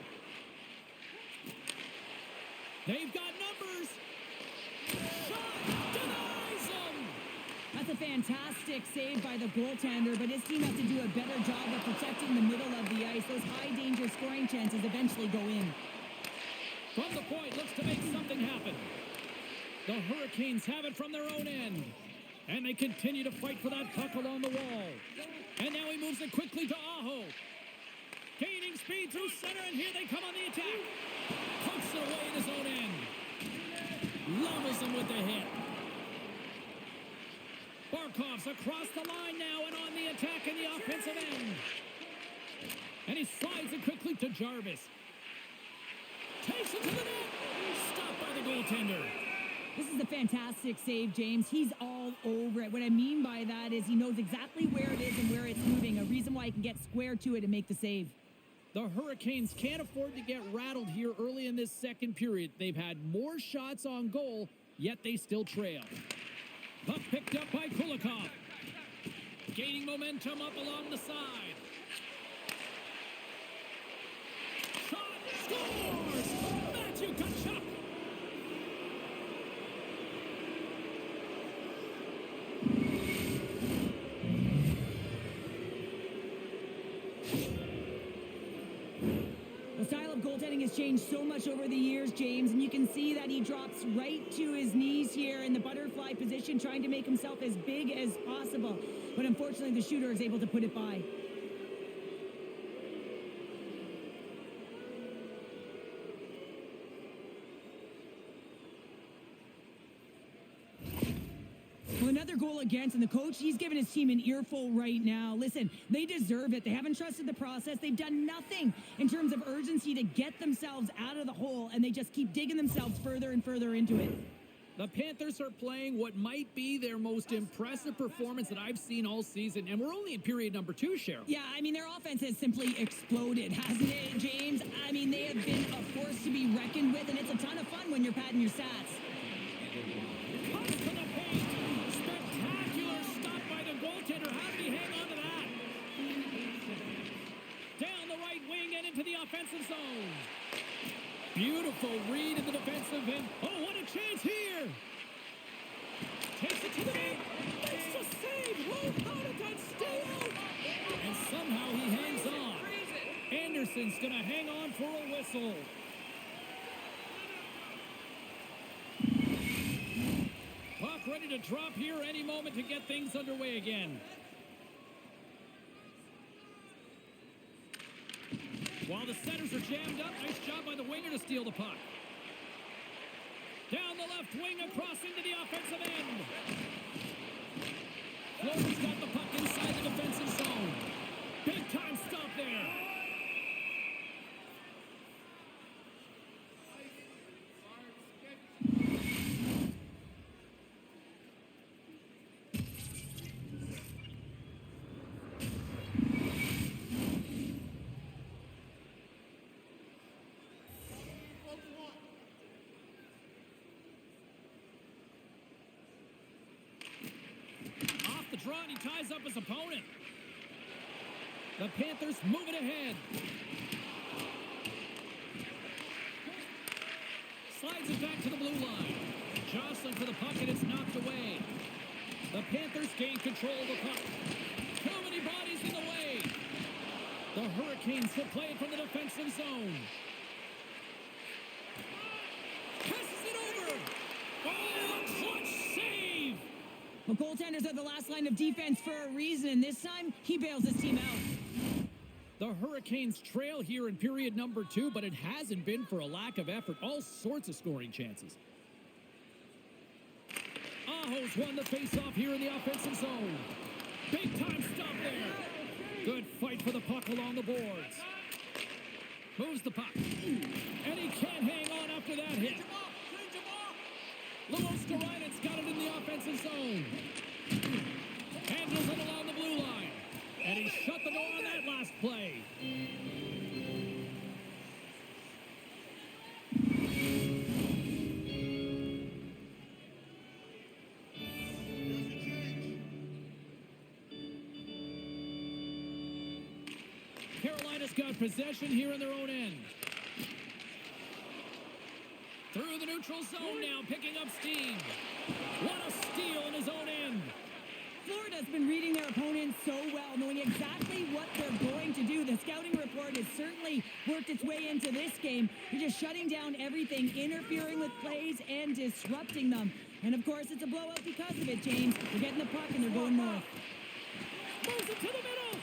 They've got numbers. Shot denies them. That's a fantastic save by the goaltender, but his team has to do a better job of protecting the middle of the ice. Those high-danger scoring chances eventually go in. From the point, looks to make something happen. The Hurricanes have it from their own end. And they continue to fight for that puck along the wall. And now he moves it quickly to Aho. Gaining speed through center, and here they come on the attack. Pokes it away in his own end. Levels him with the hit. Barkov's across the line now and on the attack in the offensive end. And he slides it quickly to Jarvis. Takes it to the net. Stopped by the goaltender. This is a fantastic save, James. He's all over it. What I mean by that is he knows exactly where it is and where it's moving. A reason why he can get square to it and make the save. The Hurricanes can't afford to get rattled here early in this second period. They've had more shots on goal, yet they still trail. Puck picked up by Kulikov. Gaining momentum up along the side. Shot scores! Matthew Tkachuk! The style of goaltending has changed so much over the years, James, and you can see that he drops right to his knees here in the butterfly position, trying to make himself as big as possible. But unfortunately, the shooter is able to put it by. Well, another goal against, and the coach, he's giving his team an earful right now. Listen, they deserve it. They haven't trusted the process. They've done nothing in terms of urgency to get themselves out of the hole, and they just keep digging themselves further and further into it. The Panthers are playing what might be their most impressive performance that I've seen all season, and we're only in period number 2, Cheryl. Yeah, I mean, their offense has simply exploded, hasn't it, James? I mean, they have been a force to be reckoned with, and it's a ton of fun when you're padding your stats. Cuts to the paint. Spectacular stop by the goaltender. How did he hang on to that? Down the right wing and into the offensive zone. Beautiful read in the defensive end. Oh, what a chance here! Takes it to the net. Makes the save. How did that stay out? And somehow he hangs on. Anderson's going to hang on for a whistle. Puck ready to drop here any moment to get things underway again. While the centers are jammed up, nice job by the winger to steal the puck. Down the left wing, across into the offensive end. Floater's got the puck inside the defensive zone. Big time stop there. Draw and he ties up his opponent. The Panthers move it ahead. Slides it back to the blue line. Jostling for the puck and it's knocked away. The Panthers gain control of the puck. Too many bodies in the way. The Hurricanes will play it from the defensive zone. Passes it over. Oh, a clutch save. Well, goaltenders are the last line of defense for a reason. This time, he bails his team out. The Hurricanes trail here in period number 2, but it hasn't been for a lack of effort. All sorts of scoring chances. Aho's won the face-off here in the offensive zone. Big-time stop there. Good fight for the puck along the boards. Moves the puck. And he can't hang on after that hit. Luoskarainen's got it in the offensive zone. Handles it along the blue line. And he shut the door on that last play. got possession here in their own end. Through the neutral zone now, picking up steam. What a steal in his own end. Florida's been reading their opponents so well, knowing exactly what they're going to do. The scouting report has certainly worked its way into this game. They're just shutting down everything, interfering with plays, and disrupting them. And, of course, it's a blowout because of it, James. They're getting the puck, and they're going north. Moves it to the middle.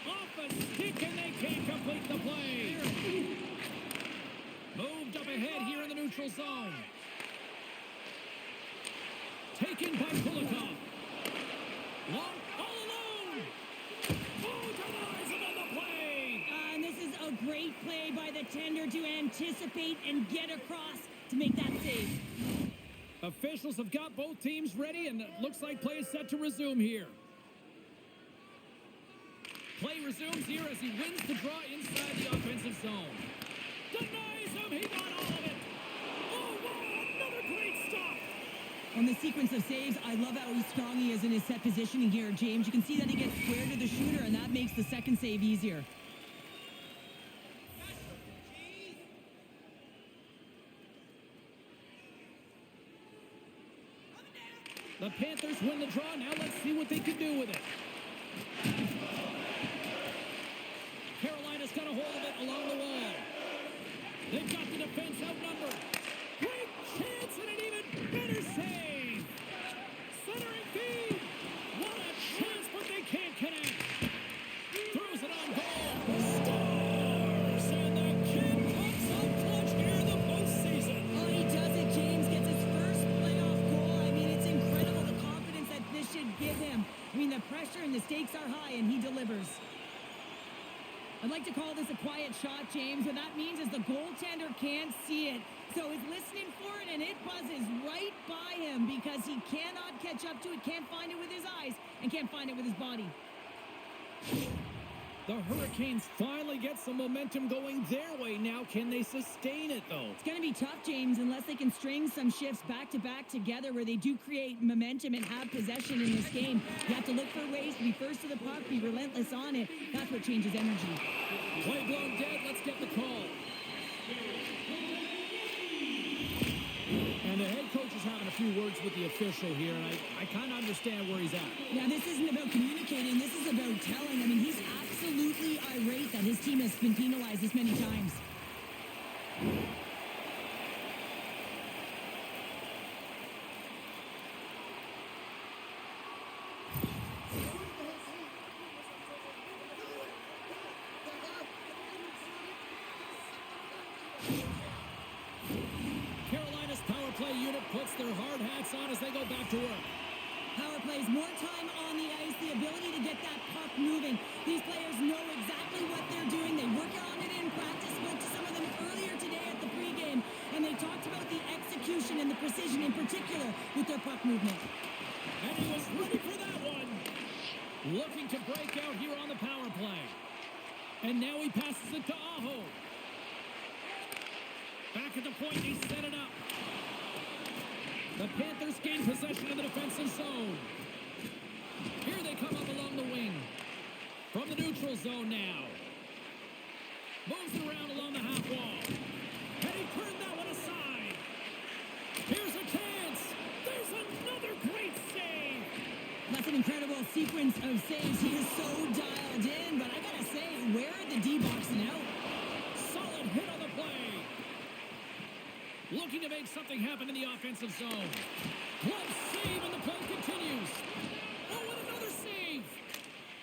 Off a stick, and they can't complete the play. Moved up ahead here in the neutral zone. Taken by Kulikov. Long, all alone. Oh, denies him on the play. And this is a great play by the tender to anticipate and get across to make that save. Officials have got both teams ready, and it looks like play is set to resume here. Play resumes here as he wins the draw inside the offensive zone. Denies him. He got all of it. Oh, wow, another great stop. On the sequence of saves, I love how strong he is in his set positioning here, James. You can see that he gets square to the shooter, and that makes the second save easier. The Panthers win the draw. Now let's see what they can do with it. Carolina's got a hold of it along the wall. They've got the defense outnumbered. Great chance and an even better save. Centering feed. What a chance, but they can't connect. Throws it on goal. Scores! And the kid comes up clutch here in the postseason. Oh, he does it, James. Gets his first playoff goal. I mean, it's incredible the confidence that this should give him. I mean, the pressure and the stakes are high, and he delivers. I'd like to call this a quiet shot, James. What that means is the goaltender can't see it. So he's listening for it, and it buzzes right by him because he cannot catch up to it, can't find it with his eyes, and can't find it with his body. The Hurricanes finally get some momentum going their way now. Can they sustain it, though? It's going to be tough, James, unless they can string some shifts back-to-back together where they do create momentum and have possession in this game. You have to look for ways to be first to the puck, be relentless on it. That's what changes energy. Play blown dead. Let's get the call. And the head coach is having a few words with the official here, and I kind of understand where he's at. Now, this isn't about communicating. This is about telling. I mean, he's absolutely irate that his team has been penalized this many times. Carolina's power play unit puts their hard hats on as they go back to work. Power plays, more time on the ice, the ability to get that puck moving. These players know exactly what they're doing. They work on it in practice. Spoke to some of them earlier today at the pregame, and they talked about the execution and the precision in particular with their puck movement. And he was ready for that one. Looking to break out here on the power play. And now he passes it to Aho. Back at the point, he set it up. The Panthers gain possession of the defensive zone. Here they come up along the wing. From the neutral zone now. Moves it around along the half wall. And he turned that one aside. Here's a chance. There's another great save. That's an incredible sequence of saves. He is so dialed in, but I gotta say, where are the D-boxing out? Solid hit on the play. Looking to make something happen in the offensive zone. Glove save, and the play continues. Oh, and another save.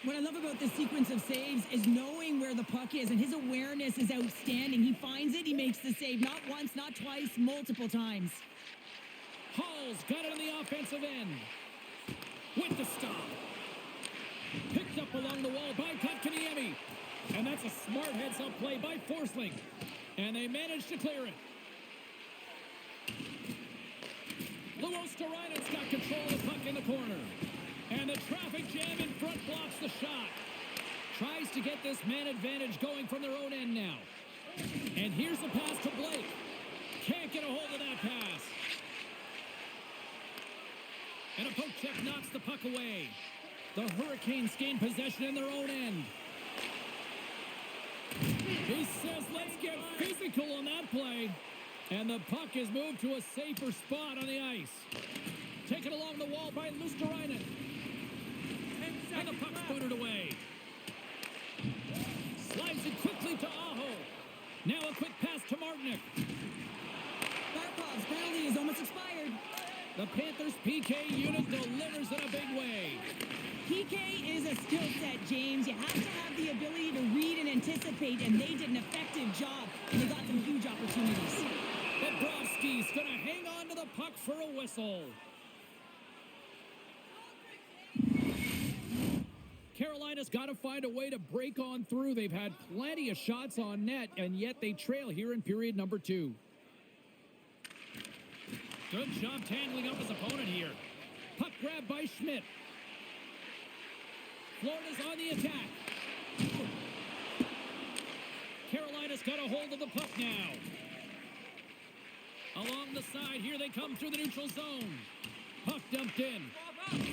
What I love about this sequence of saves is knowing where the puck is, and his awareness is outstanding. He finds it, he makes the save. Not once, not twice, multiple times. Hall's got it on the offensive end. With the stop. Picked up along the wall by Kotkaniemi. And that's a smart heads-up play by Forsling. And they managed to clear it. Luosterainen's got control of the puck in the corner. And the traffic jam in front blocks the shot. Tries to get this man advantage going from their own end now. And here's the pass to Blake. Can't get a hold of that pass. And a poke check knocks the puck away. The Hurricanes gain possession in their own end. He says, let's get physical on that play. And the puck is moved to a safer spot on the ice. Taken along the wall by Luosterainen. And the puck's booted away. Slides it quickly to Aho. Now a quick pass to Martinick. Barkov's penalty is almost expired. The Panthers PK unit delivers in a big way. PK is a skill set, James. You have to have the ability to read and anticipate, and they did an effective job, and they got some huge opportunities. Bobrovsky's going to hang on to the puck for a whistle. Carolina's got to find a way to break on through. They've had plenty of shots on net, and yet they trail here in period number 2. Good job tangling up his opponent here. Puck grab by Schmidt. Florida's on the attack. Carolina's got a hold of the puck now. Along the side, here they come through the neutral zone. Puck dumped in.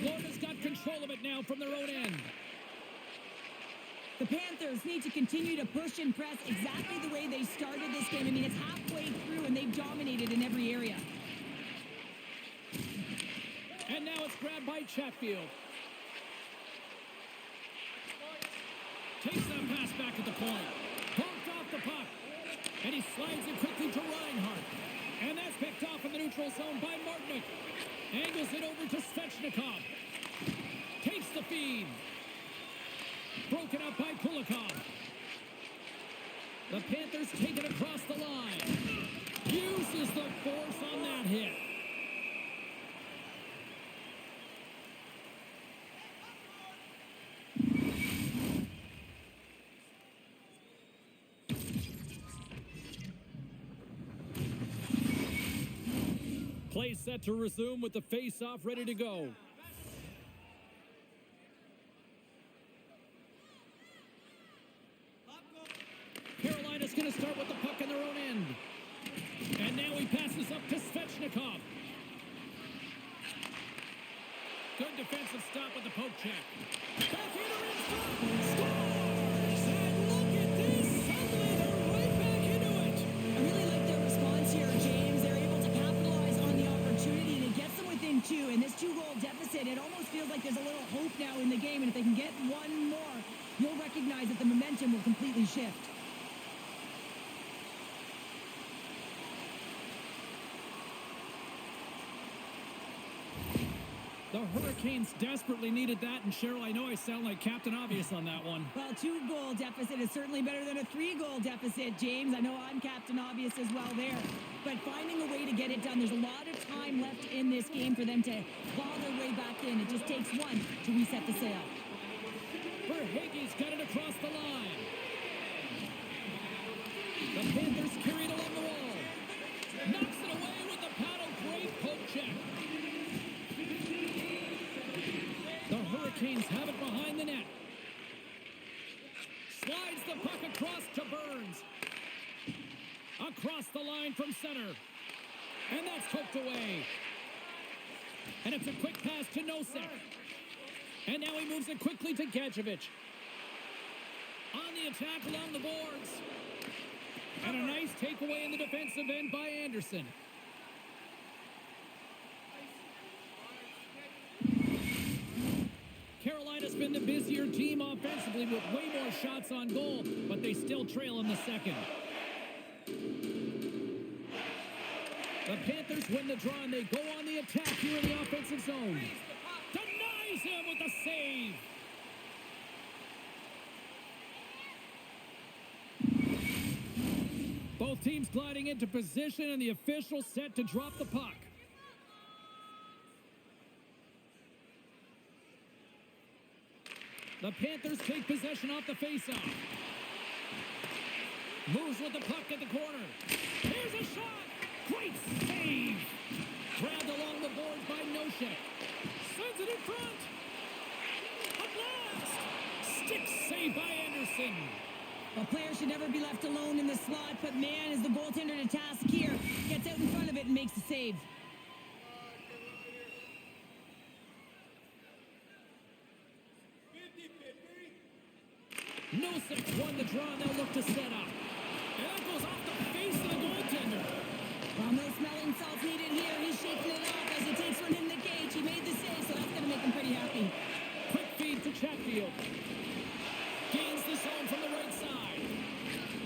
Florida's got control of it now from their own end. The Panthers need to continue to push and press exactly the way they started this game. I mean, it's halfway through, and they've dominated in every area. And now it's grabbed by Chatfield. Takes that pass back at the point. Bumped off the puck. And he slides it quickly to Reinhart. And that's picked off in the neutral zone by Martinick. Angles it over to Svechnikov. Takes the feed. Broken up by Kulikov. The Panthers take it across the line. Uses the force on that hit. Play set to resume with the face-off ready to go. Carolina's going to start with the puck in their own end. And now he passes up to Svechnikov. Good defensive stop with the poke check. Backhander in front. Scores! And look at this. Suddenly they're right back into it. I really like their response here, James. They're able to capitalize on the opportunity to get them within 2. And this 2-goal deficit, it almost feels like there's a little hope now in the game. And if they can get one more, you'll recognize that the momentum will completely shift. The Hurricanes desperately needed that, and Cheryl, I know I sound like Captain Obvious on that one. Well, 2-goal deficit is certainly better than a 3-goal deficit, James. I know I'm Captain Obvious as well there. But finding a way to get it done, there's a lot of time left in this game for them to claw their way back in. It just takes one to reset the sail. Verhaeghe's got it across the line. The Panthers carry it along the wall. Knocks it away with the paddle. Great poke check. The Hurricanes have it behind the net. Slides the puck across to Burns. Across the line from center. And that's poked away. And it's a quick pass to Nosek. And now he moves it quickly to Gadjevich. On the attack along the boards. And a nice takeaway in the defensive end by Anderson. Carolina's been the busier team offensively with way more shots on goal, but they still trail in the second. The Panthers win the draw, and they go on the attack here in the offensive zone. Denies him with the save. Both teams gliding into position, and the official set to drop the puck. The Panthers take possession off the faceoff. Moves with the puck at the corner. Here's a shot. Great save. Grabbed along the boards by Nosek. Sends it in front. At last. Stick save by Anderson. Well, players should never be left alone in the slot, but man, is the goaltender to task here. Gets out in front of it and makes the save. Nosek won the draw, and they'll look to set up. And that goes off the face of the goaltender. Well, no smelling salts needed here. He's shaking it off as he takes one in the cage. He made the save, so that's going to make him pretty happy. Quick feed to Chatfield. Gains the zone from the right side.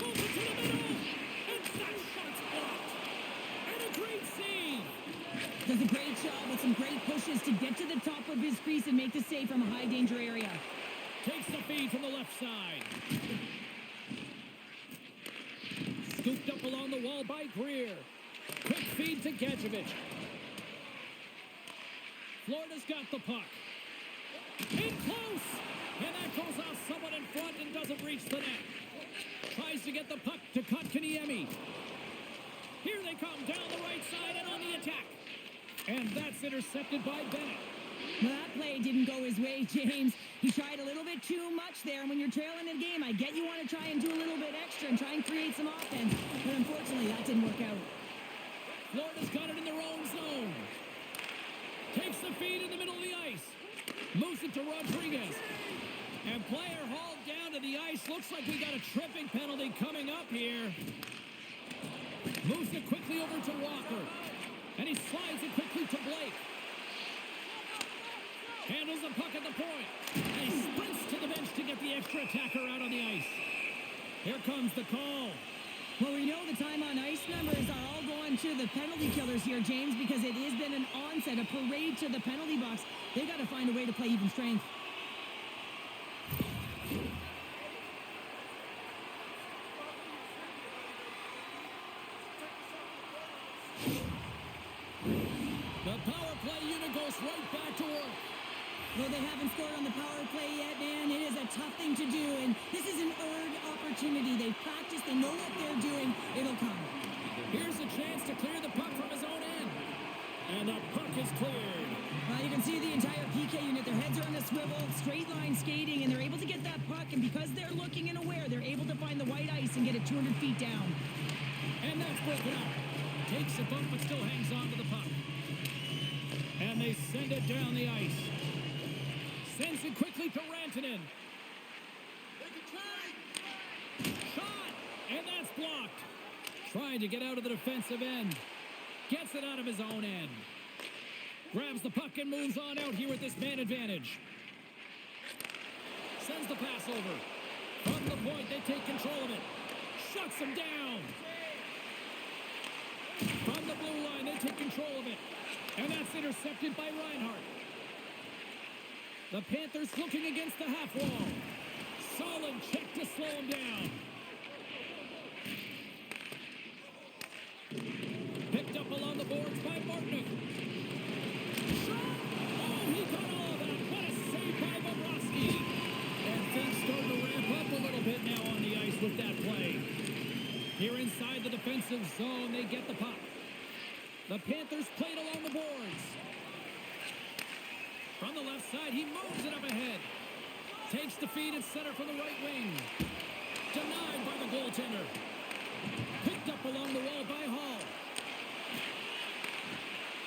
Moves it to the middle. And that shot's blocked. And a great save. Does a great job with some great pushes to get to the top of his crease and make the save from a high danger area. Takes the feed from the left side. Scooped up along the wall by Greer. Quick feed to Gadjevich. Florida's got the puck. In close. And that goes off someone in front and doesn't reach the net. Tries to get the puck to Kotkaniemi. Here they come down the right side and on the attack. And that's intercepted by Bennett. Well, that play didn't go his way, James. He tried a little bit too much there. And when you're trailing in a game, I get you want to try and do a little bit extra and try and create some offense. But unfortunately, that didn't work out. Florida's got it in their own zone. Takes the feed in the middle of the ice. Moves it to Rodriguez. And player hauled down to the ice. Looks like we got a tripping penalty coming up here. Moves it quickly over to Walker. And he slides it quickly to Blake. Handles the puck at the point. And he sprints to the bench to get the extra attacker out on the ice. Here comes the call. Well, we know the time on ice numbers are all going to the penalty killers here, James, because it has been an onset, a parade to the penalty box. They got to find a way to play even strength. The power play unit goes right back to work. Well, they haven't scored on the power play yet, man. It is a tough thing to do, and this is an earned opportunity. They've practiced. They know what they're doing. It'll come. Here's a chance to clear the puck from his own end. And the puck is cleared. You can see the entire PK unit. Their heads are on a swivel, straight line skating, and they're able to get that puck. And because they're looking and aware, they're able to find the white ice and get it 200 feet down. And that's broken up. Takes a bump, but still hangs on to the puck. And they send it down the ice. Sends it quickly to Rantanen. Shot! And that's blocked. Trying to get out of the defensive end. Gets it out of his own end. Grabs the puck and moves on out here with this man advantage. Sends the pass over. From the point, they take control of it. Shuts him down. From the blue line, they take control of it. And that's intercepted by Reinhart. The Panthers looking against the half wall. Solid check to slow him down. Picked up along the boards by Martinick. Shot! Oh, he got all of that. What a save by Bobrovsky. And things starting to ramp up a little bit now on the ice with that play. Here inside the defensive zone, they get the puck. The Panthers played along the boards. From the left side, he moves it up ahead. Takes the feed at center from the right wing. Denied by the goaltender. Picked up along the wall by Hall.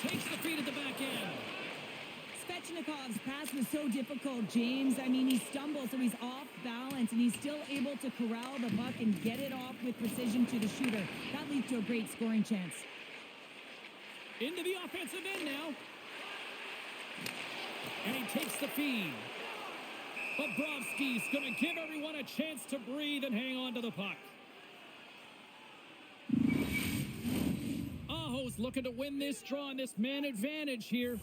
Takes the feed at the back end. Svechnikov's pass was so difficult, James. I mean, he stumbles, so he's off balance, and he's still able to corral the puck and get it off with precision to the shooter. That leads to a great scoring chance. Into the offensive end now. And he takes the feed. Bobrovsky's going to give everyone a chance to breathe and hang on to the puck. Aho's looking to win this draw and this man advantage here.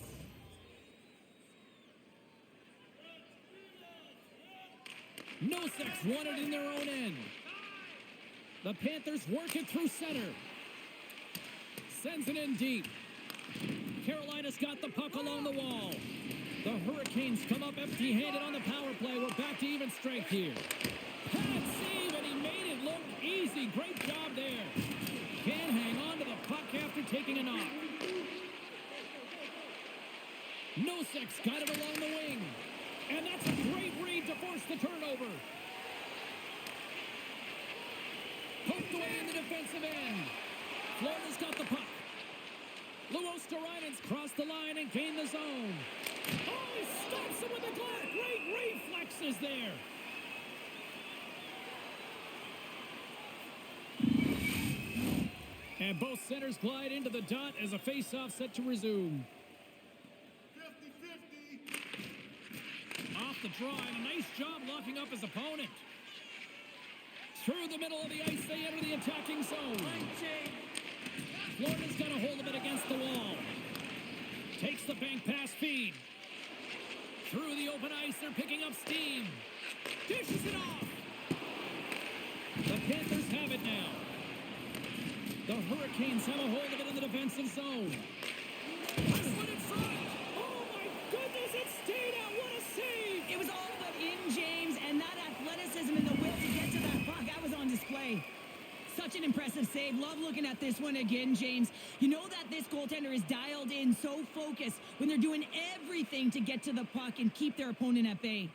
Noseks won it in their own end. The Panthers work it through center. Sends it in deep. Carolina's got the puck along the wall. The Hurricanes come up empty-handed on the power play. We're back to even strength here. Pad save, and he made it look easy. Great job there. Can't hang on to the puck after taking a knock. Nosek's got it along the wing. And that's a great read to force the turnover. Poked away in the defensive end. Florida's got the puck. Luosterainen's crossed the line and gained the zone. Oh, he stops him with a glove. Great reflexes there. And both centers glide into the dot as a face-off set to resume. 50-50. Off the draw, and a nice job locking up his opponent. Through the middle of the ice, they enter the attacking zone. Florida's got a hold of it against the wall. Takes the bank pass feed. Through the open ice, they're picking up steam. Dishes it off. The Panthers have it now. The Hurricanes have a hold of it in the defensive zone. That's one in front. Oh, my goodness, it stayed out. What a save. It was all but in, James, and that athleticism and the will to get to that puck, that was on display. Such an impressive save. Love looking at this one again, James. You know that this goaltender is dialed in, so focused when they're doing everything to get to the puck and keep their opponent at bay.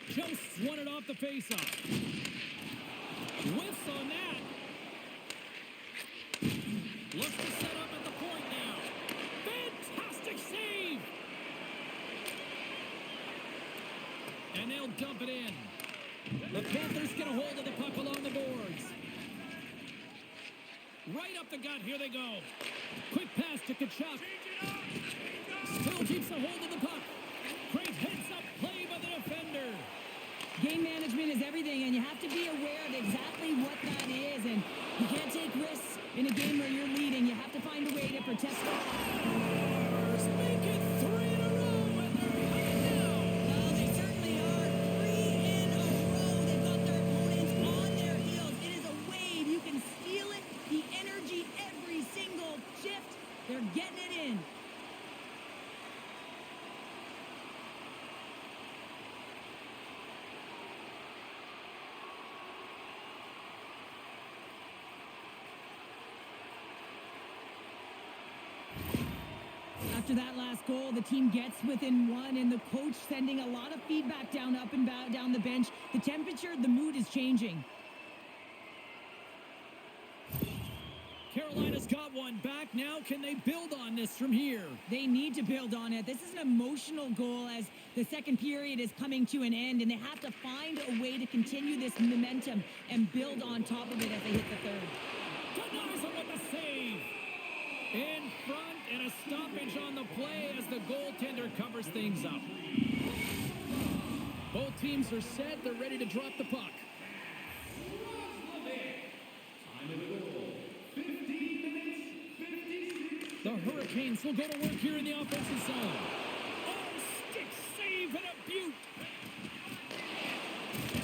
Just won it off the faceoff. Whiffs on that. Looks to set up at the point now. Fantastic save. And they'll dump it in. The Panthers get a hold of the puck along the boards. Right up the gut. Here they go. Quick pass to Kachuk. Still keeps a hold of the puck. Great heads-up play by the defender. Game management is everything, and you have to be aware of exactly what that is. And you can't take risks in a game where you're leading. You have to find a way to protect the Panthers make it 3 in a row, and they're coming down. Well, they certainly are. 3 in a row. They've got their opponents on their heels. It is a wave. You can feel it, the energy every single shift. They're getting it in. After that last goal, the team gets within one, and the coach sending a lot of feedback down the bench. The temperature, the mood is changing. Carolina's got one back now. Can they build on this from here? They need to build on it. This is an emotional goal as the second period is coming to an end, and they have to find a way to continue this momentum and build on top of it as they hit the third. Denies him with the save. In front, and a stoppage on the play as the goaltender covers things up. Both teams are set. They're ready to drop the puck. Time of the goal. 15 minutes, 56. The Hurricanes will go to work here in the offensive zone. Oh, stick save and a beaut.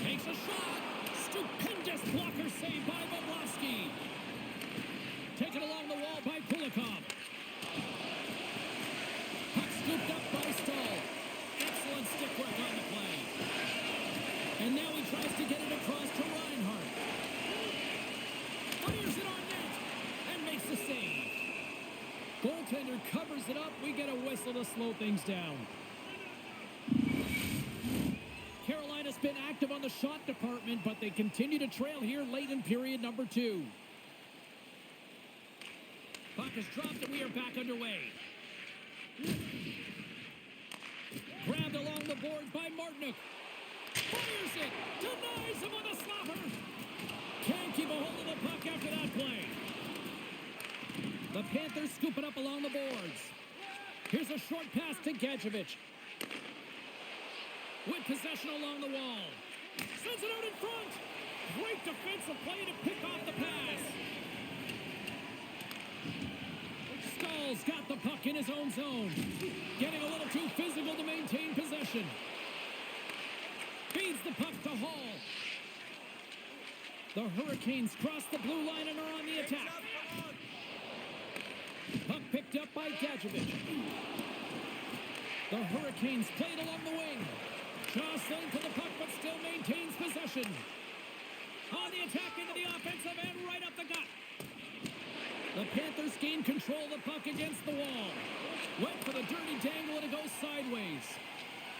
Takes a shot. Stupendous blocker save by Bobrovsky. Taken along the wall by Kulikov. Puck scooped up by Stahl. Excellent stick work on the play. And now he tries to get it across to Reinhart. Fires it on net and makes the save. Goaltender covers it up. We get a whistle to slow things down. Carolina's been active on the shot department, but they continue to trail here late in period number 2. Puck is dropped and we are back underway. Grabbed along the boards by Martinook. Fires it. Denies him with a stopper. Can't keep a hold of the puck after that play. The Panthers scoop it up along the boards. Here's a short pass to Gadjevich. With possession along the wall. Sends it out in front. Great defensive play to pick off the pass. Stahl's got the puck in his own zone. Getting a little too physical to maintain possession. Feeds the puck to Hall. The Hurricanes cross the blue line and are on the attack. Puck picked up by Gadjevich. The Hurricanes played along the wing. Jostling for the puck, but still maintains possession. On the attack into the offensive end, right up the gut. The Panthers gain control of the puck against the wall. Went for the dirty dangle and it goes sideways.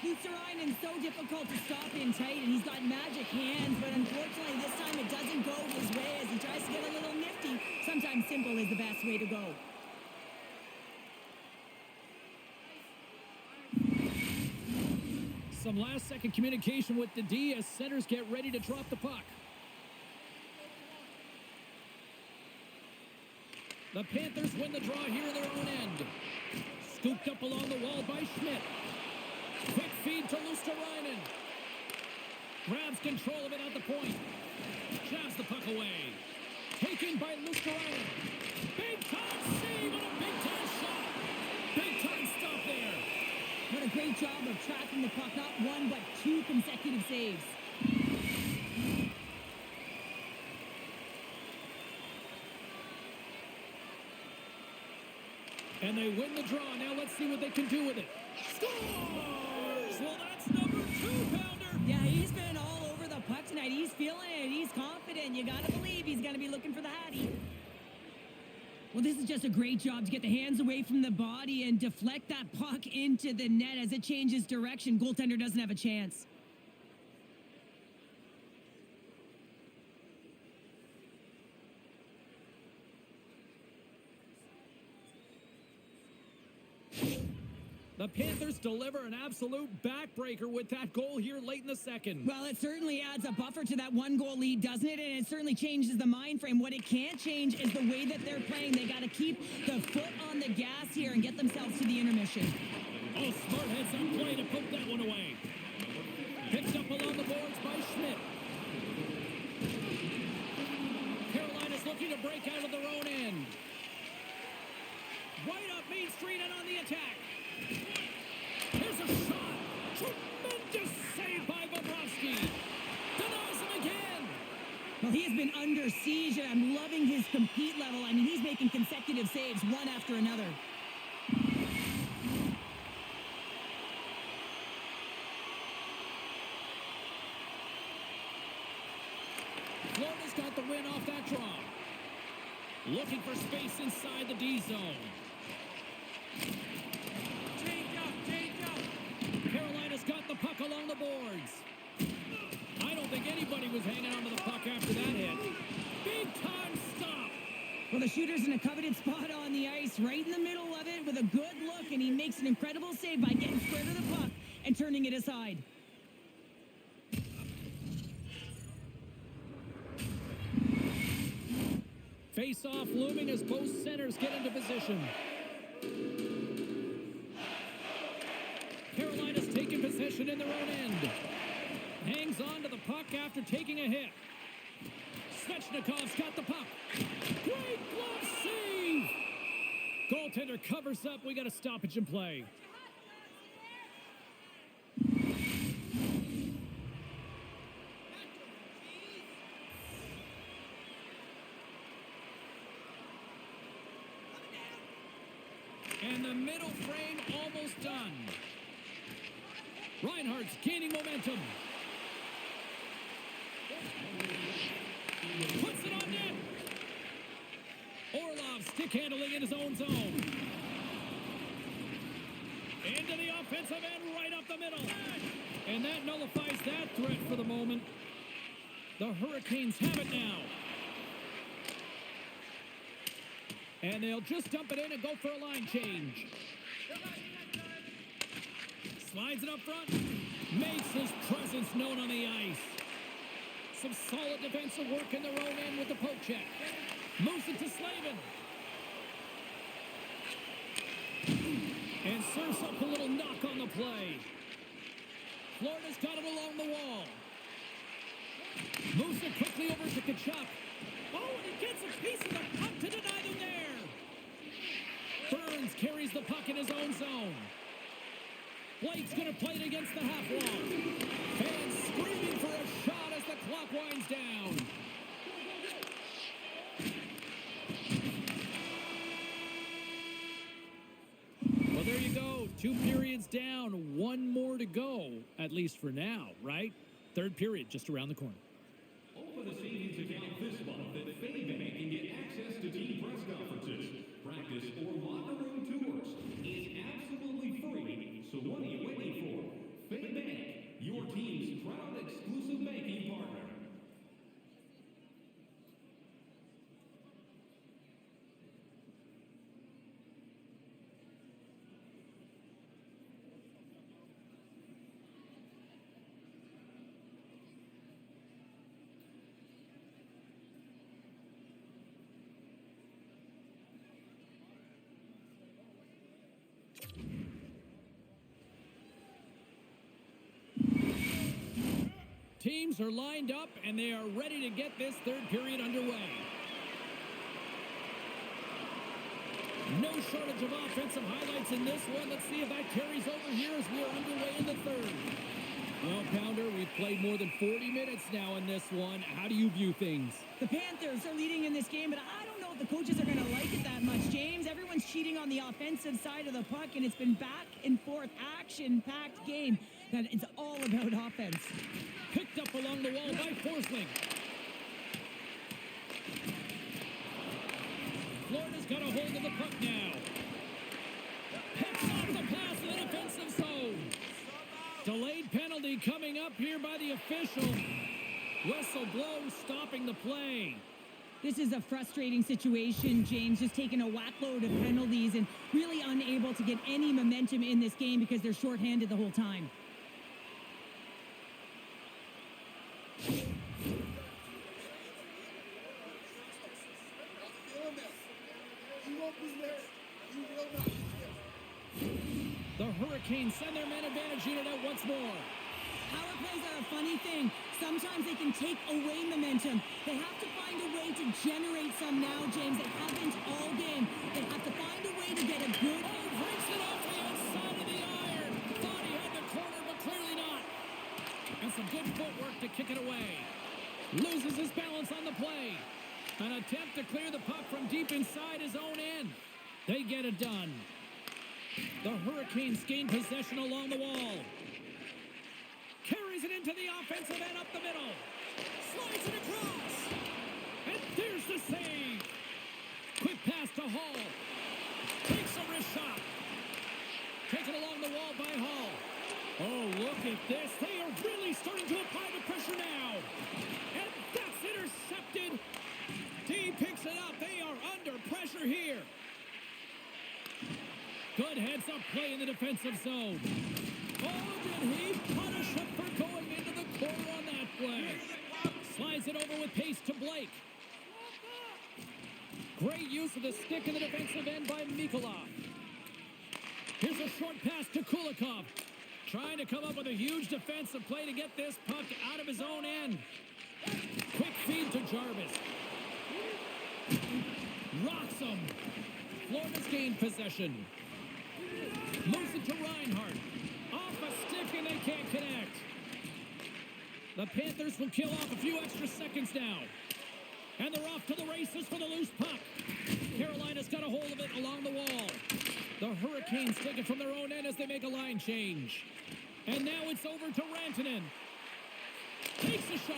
Luostarinen so difficult to stop in tight, and he's got magic hands, but unfortunately this time it doesn't go his way as he tries to get a little nifty. Sometimes simple is the best way to go. Some last-second communication with the D as centers get ready to drop the puck. The Panthers win the draw here in their own end. Scooped up along the wall by Schmidt. Quick feed to Luostarinen. Grabs control of it at the point. Jabs the puck away. Taken by Luostarinen. Big-time save and a big-time shot. Big-time stop there. What a great job of tracking the puck. Not one, but two consecutive saves. And they win the draw. Now let's see what they can do with it. Scores! Well, that's number 2-pounder. Yeah, he's been all over the puck tonight. He's feeling it. He's confident. You got to believe he's going to be looking for the Hattie. Well, this is just a great job to get the hands away from the body and deflect that puck into the net as it changes direction. Goaltender doesn't have a chance. The Panthers deliver an absolute backbreaker with that goal here late in the second. Well, it certainly adds a buffer to that one-goal lead, doesn't it? And it certainly changes the mind frame. What it can't change is the way that they're playing. They got to keep the foot on the gas here and get themselves to the intermission. Oh, smart heads on play to poke that one away. Picked up along the boards by Schmidt. Carolina's looking to break out of their own end. Right up Main Street and on the attack. Here's a shot. Tremendous save by Bobrovsky. Denies him again. Well, he has been under siege, and I'm loving his compete level. I mean, he's making consecutive saves, one after another. Florida's got the win off that draw. Looking for space inside the D zone. Carolina's got the puck along the boards. I don't think anybody was hanging onto the puck after that hit. Big time stop. Well, the shooter's in a coveted spot on the ice, right in the middle of it with a good look, and he makes an incredible save by getting square to the puck and turning it aside. Face-off looming as both centers get into position. Carolina's taking possession in their own end. Hangs on to the puck after taking a hit. Svechnikov's got the puck. Great glove save! Goaltender covers up. We got a stoppage in play. And the middle frame almost done. Reinhardt's gaining momentum. Puts it on net. Orlov stick handling in his own zone. Into the offensive end, right up the middle. And that nullifies that threat for the moment. The Hurricanes have it now. And they'll just dump it in and go for a line change. Slides it up front. Makes his presence known on the ice. Some solid defensive work in their own end with the poke check. Moves it to Slavin. And serves up a little knock on the play. Florida's got it along the wall. Moves it quickly over to Tkachuk. Oh, and he gets a piece of the puck to deny them there. Burns carries the puck in his own zone. Blake's going to play it against the half wall. Fans screaming for a shot as the clock winds down. Well, there you go. 2 periods down, 1 more to go, at least for now, right? Third period just around the corner. Open a savings account this month at Faybank and get access to team press conferences, practice, or locker room tours. It's absolutely free, so what are you waiting for? teams are lined up, and they are ready to get this third period underway. No shortage of offensive highlights in this one. Let's see if that carries over here as we are underway in the third. Well, Pounder, we've played more than 40 minutes now in this one. How do you view things? The Panthers are leading in this game, but I don't know if the coaches are going to like it that much, James. Everyone's cheating on the offensive side of the puck, and it's been back and forth, action-packed game that it's all about offense. Picked up along the wall by Forsling. Florida's got a hold of the puck now. Picks off the pass in the defensive zone. Delayed penalty coming up here by the official. Whistle blows, stopping the play. This is a frustrating situation, James, just taking a whack load of penalties and really unable to get any momentum in this game because they're shorthanded the whole time. The Hurricanes send their man advantage unit out once more. Power plays are a funny thing. Sometimes they can take away momentum. They have to find a way to generate some now, James. They haven't all game. They have to find a way to get a good... Oh, breaks it off the outside of the iron. Thought he had the corner, but clearly not. And some good footwork to kick it away. Loses his balance on the play. An attempt to clear the puck from deep inside his own end. They get it done. The Hurricanes gain possession along the wall. Carries it into the offensive end up the middle. Slides it across. And there's the save. Quick pass to Hall. Takes a wrist shot. Taken along the wall by Hall. Oh, look at this. They are really starting to apply the pressure now. And that's intercepted. D picks it up. They are under pressure here. Good heads-up play in the defensive zone. Oh, did he punish him for going into the corner on that play? Slides it over with pace to Blake. Great use of the stick in the defensive end by Mikolov. Here's a short pass to Kulikov. Trying to come up with a huge defensive play to get this puck out of his own end. Quick feed to Jarvis. Rocks him. Florida's gained possession. Moves it to Reinhart. Off a stick and they can't connect. The Panthers will kill off a few extra seconds now. And they're off to the races for the loose puck. Carolina's got a hold of it along the wall. The Hurricanes take it from their own end as they make a line change. And now it's over to Rantanen. Takes a shot.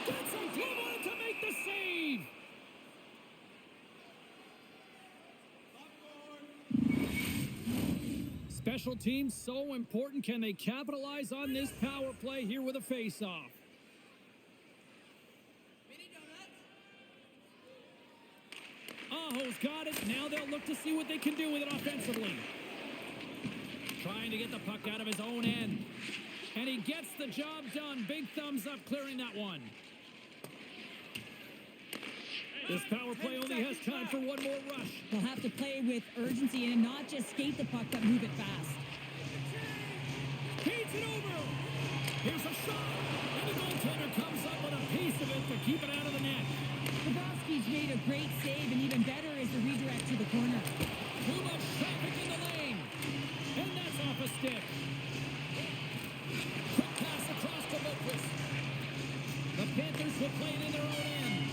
Gets a glove on it to make the save. Special teams so important. Can they capitalize on this power play here with a face-off? Aho's got it. Now they'll look to see what they can do with it offensively. Trying to get the puck out of his own end. And he gets the job done. Big thumbs up clearing that one. This power play only has time for one more rush. They'll have to play with urgency and not just skate the puck, but move it fast. Feeds it over. Here's a shot. And the goaltender comes up with a piece of it to keep it out of the net. Bobrovsky's made a great save, and even better is the redirect to the corner. Too much traffic in the lane. And that's off a stick. Quick pass across to Lopez. The Panthers will play it in their own end.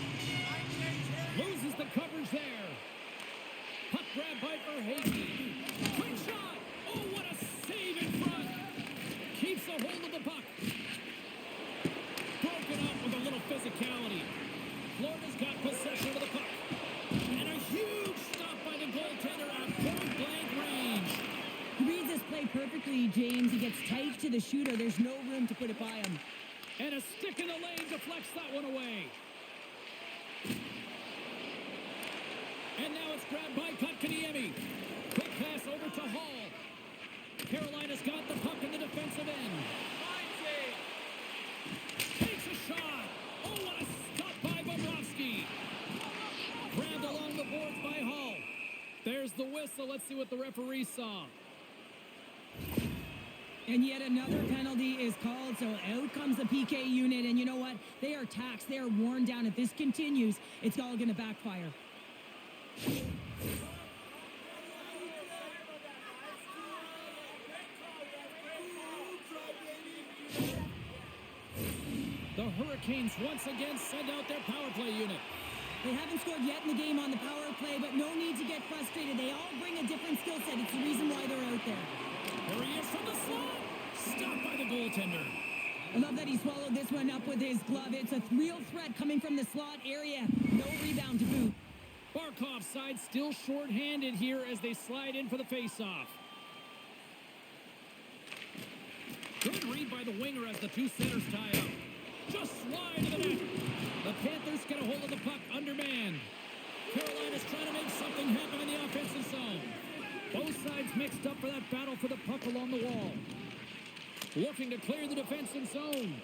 Loses the coverage there. Puck grab by Verhaeghe. Quick shot. Oh, what a save in front. Keeps a hold of the puck. Broken up with a little physicality. Florida's got possession of the puck. And a huge stop by the goaltender at point-blank range. He reads this play perfectly, James. He gets tight to the shooter. There's no room to put it by him. And a stick in the lane deflects that one away. And now it's grabbed by Kotkaniemi. Quick pass over to Hall. Carolina's got the puck in the defensive end. Takes a shot. Oh, what a stop by Bobrovsky. Grabbed along the boards by Hall. There's the whistle. Let's see what the referee saw. And yet another penalty is called, so out comes the PK unit, and you know what? They are taxed. They are worn down. If this continues, it's all going to backfire. The Hurricanes once again send out their power play unit. They haven't scored yet in the game on the power play, but no need to get frustrated. They all bring a different skill set. It's the reason why they're out there. Here he is from the slot. Stopped by the goaltender. I love that he swallowed this one up with his glove. It's a real threat coming from the slot area. No rebound to boot. Barkov's side still short-handed here as they slide in for the face-off. Good read by the winger as the two centers tie up. Just wide of the net. The Panthers get a hold of the puck undermanned. Carolina's trying to make something happen in the offensive zone. Both sides mixed up for that battle for the puck along the wall. Looking to clear the defensive zone.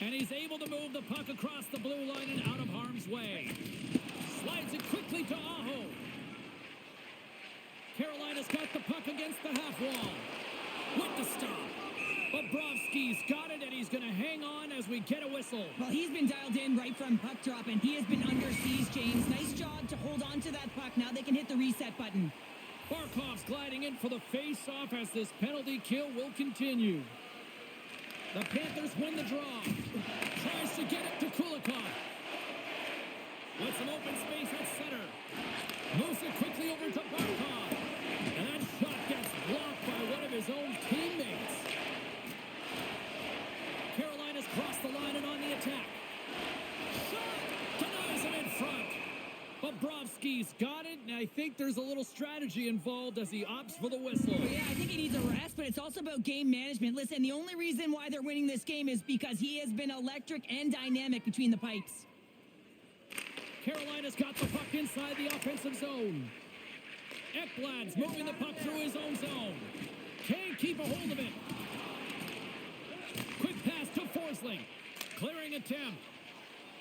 And he's able to move the puck across the blue line and out of harm's way. Slides it quickly to Aho. Carolina's got the puck against the half wall. With the stop. Bobrovsky's got it, and he's going to hang on as we get a whistle. Well, he's been dialed in right from puck drop, and he has been under siege, James. Nice job to hold on to that puck. Now they can hit the reset button. Barkov's gliding in for the face-off as this penalty kill will continue. The Panthers win the draw. Tries to get it to Kulikov. With some open space at center. Moves it quickly over to Barkov. And that shot gets blocked by one of his own teammates. Carolina's crossed the line and on the attack. Shot! Denies him in front. Bobrovsky's got it, and I think there's a little strategy involved as he opts for the whistle. Well, yeah, I think he needs a rest, but it's also about game management. Listen, the only reason why they're winning this game is because he has been electric and dynamic between the pipes. Carolina's got the puck inside the offensive zone. Ekblad's moving the puck through his own zone. Can't keep a hold of it. Quick pass to Forsling. Clearing attempt.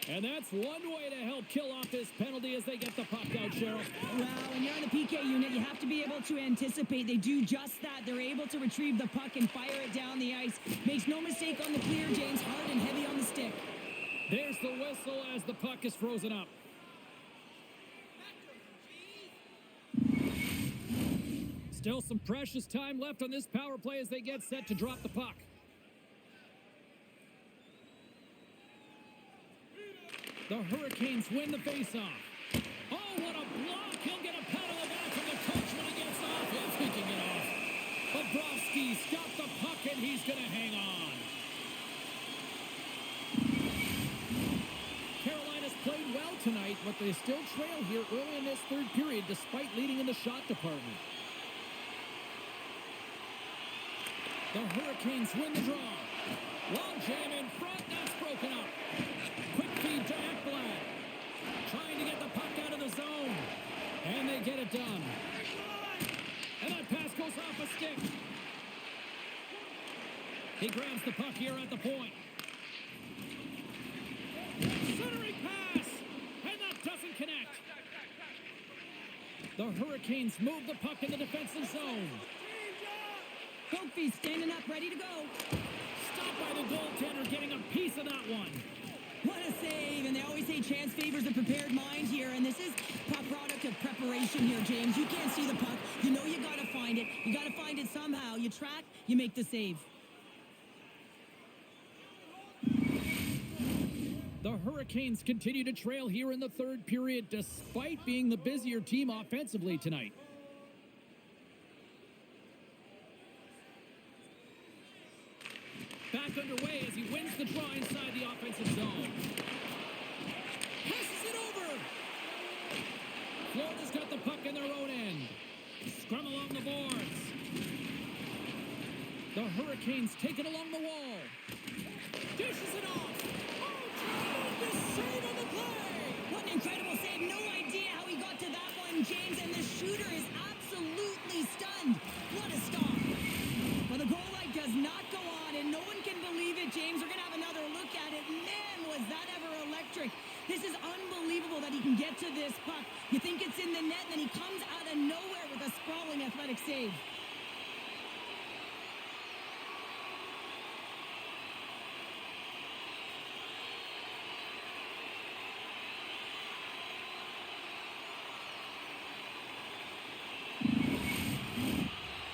And that's one way to help kill off this penalty as they get the puck out, Cheryl. Well, when you're on the PK unit, you have to be able to anticipate. They do just that. They're able to retrieve the puck and fire it down the ice. Makes no mistake on the clear, James. Hard and heavy on the stick. There's the whistle as the puck is frozen up. Still some precious time left on this power play as they get set to drop the puck. The Hurricanes win the faceoff. Oh, what a block! He'll get a pat on the back from the coach when he gets off. If he can get off. Bobrovsky's got the puck and he's going to hang on. Carolina's played well tonight, but they still trail here early in this third period despite leading in the shot department. The Hurricanes win the draw. Long jam in front, that's broken up. Quick feed to Ekblad. Trying to get the puck out of the zone. And they get it done. And that pass goes off a stick. He grabs the puck here at the point. Centering pass. And that doesn't connect. The Hurricanes move the puck in the defensive zone. Kofi's standing up, ready to go. Stopped by the goaltender, getting a piece of that one. What a save, and they always say chance favors a prepared mind here, and this is a product of preparation here, James. You can't see the puck. You know you got to find it. You got to find it somehow. You track, you make the save. The Hurricanes continue to trail here in the third period despite being the busier team offensively tonight. Back underway as he wins the draw inside the offensive zone. Passes it over. Florida's got the puck in their own end. Scrum along the boards. The Hurricanes take it along the wall. Dishes it off. Oh, the save on the play. What an incredible save. No idea how he got to that one, James, and the shooter is absolutely stunned. What a stop. Well, the goal light does not go on, and no one can believe it, James. We're going to have another look at it. Man, was that ever electric. This is unbelievable that he can get to this puck. You think it's in the net, and then he comes out of nowhere with a sprawling athletic save.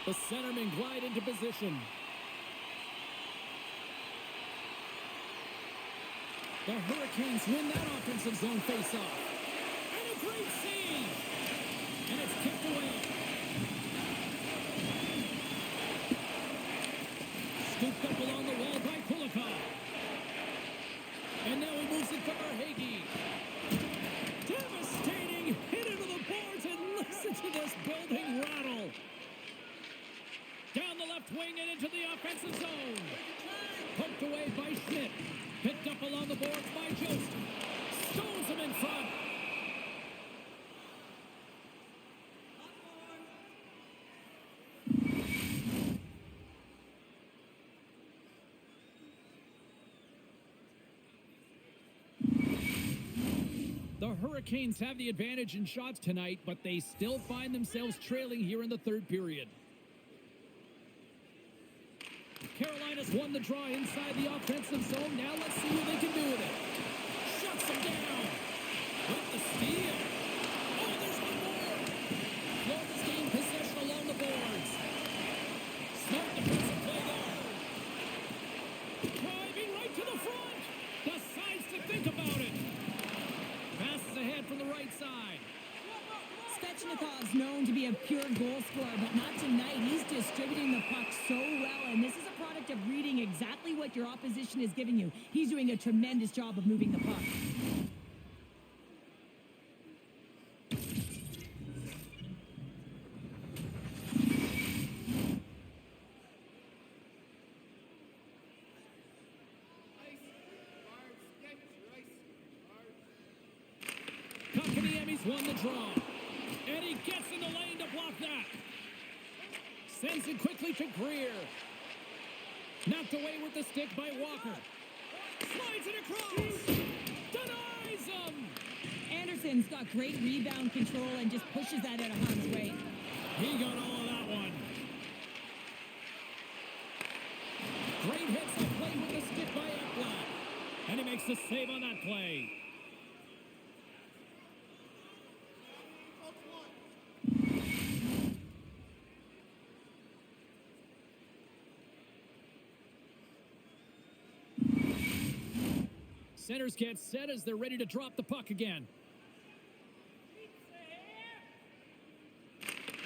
The centermen glide into position. The Hurricanes win that offensive zone faceoff. And a great save. And it's kicked away. Scooped up along the wall by Kulikov. And now he moves it to Verhaeghe. Devastating hit into the boards, and listen to this building rattle. Down the left wing and into the offensive zone. Poked away by Schmidt. Picked up along the boards by Jost. Stones him in front. The Hurricanes have the advantage in shots tonight, but they still find themselves trailing here in the third period. Carolina's won the draw inside the offensive zone. Now let's see what they can do with it. Shuts them down. With the steal. Oh, there's one more. Florida's gained possession along the boards. Smart defensive play there. Driving right to the front. Decides to think about it. Passes ahead from the right side. Svechnikov's known to be a pure goal scorer, but not tonight. He's distributing the puck so well, and this is a product of reading exactly what your opposition is giving you. He's doing a tremendous job of moving the puck. Kotkaniemi's won the draw. And he gets in the lane to block that. Sends it quickly to Greer. Knocked away with the stick by Walker. Slides it across. Denies him. Anderson's got great rebound control and just pushes that out of harm's way. He got all of that one. Great hits on play with the stick by Ekblad. And he makes the save on that play. Centers get set as they're ready to drop the puck again.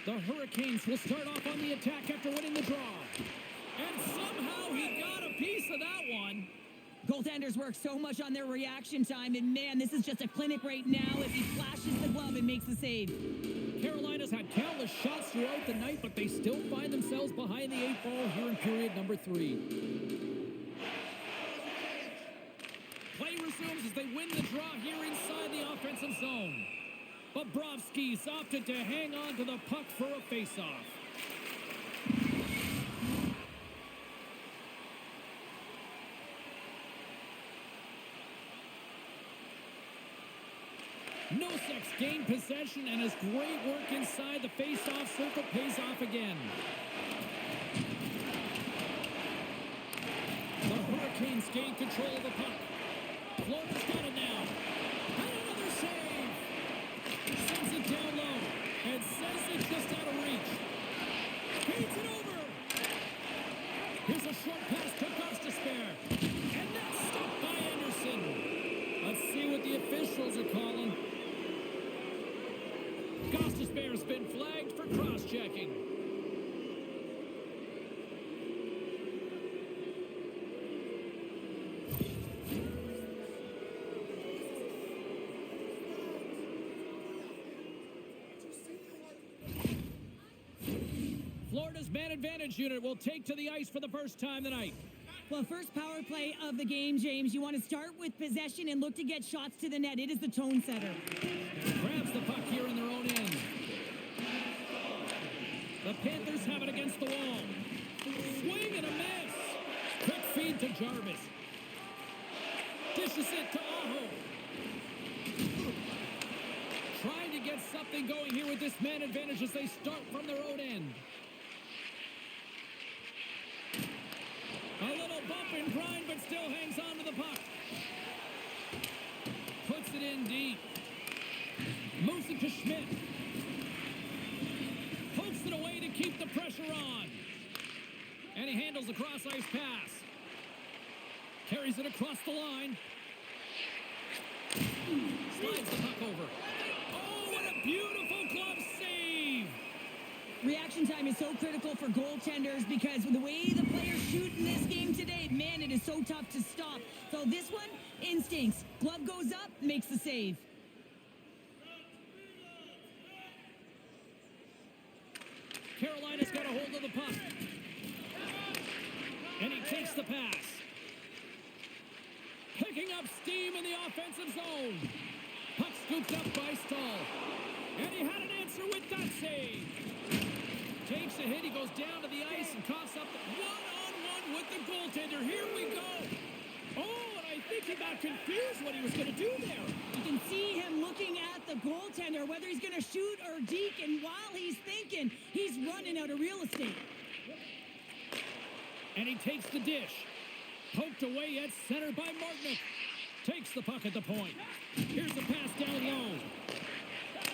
The Hurricanes will start off on the attack after winning the draw. And somehow he got a piece of that one. Goaltenders work so much on their reaction time, and man, this is just a clinic right now as he flashes the glove and makes the save. Carolina's had countless shots throughout the night, but they still find themselves behind the 8 ball here in period number 3. Play resumes as they win the draw here inside the offensive zone. Bobrovsky's opted to hang on to the puck for a faceoff. Nosek's gained possession, and his great work inside the face-off circle pays off again. The Hurricanes gain control of the puck. Florida's got it now. And another save. Sends it down low. And says it's just out of reach. Feeds it over. Here's a short pass to Gostisbehere. And that's stopped by Anderson. Let's see what the officials are calling. Gostisbehere's been flagged for cross-checking. Florida's man advantage unit will take to the ice for the first time tonight. Well, first power play of the game, James. You want to start with possession and look to get shots to the net. It is the tone setter. Grabs the puck here in their own end. The Panthers have it against the wall. Swing and a miss. Quick feed to Jarvis. Dishes it to Aho. Trying to get something going here with this man advantage as they start from their own end. A little bump and grind, but still hangs on to the puck. Puts it in deep. Moves it to Schmidt. Pokes it away to keep the pressure on. And he handles the cross-ice pass. Carries it across the line. Slides the puck over. Oh, what a beautiful glove save! Reaction time is so critical for goaltenders because the way the players shoot in this game today, man, it is so tough to stop. So this one, instincts. Glove goes up, makes the save. Carolina's got a hold of the puck. And he takes the pass. Picking up steam in the offensive zone. Puck scooped up by Stahl. And he had an answer with that save. Takes a hit, he goes down to the ice and coughs up one-on-one with the goaltender. Here we go. Oh, and I think he got confused what he was going to do there. You can see him looking at the goaltender, whether he's going to shoot or deke, and while he's thinking, he's running out of real estate. And he takes the dish. Poked away at center by Martinick. Takes the puck at the point. Here's the pass down low.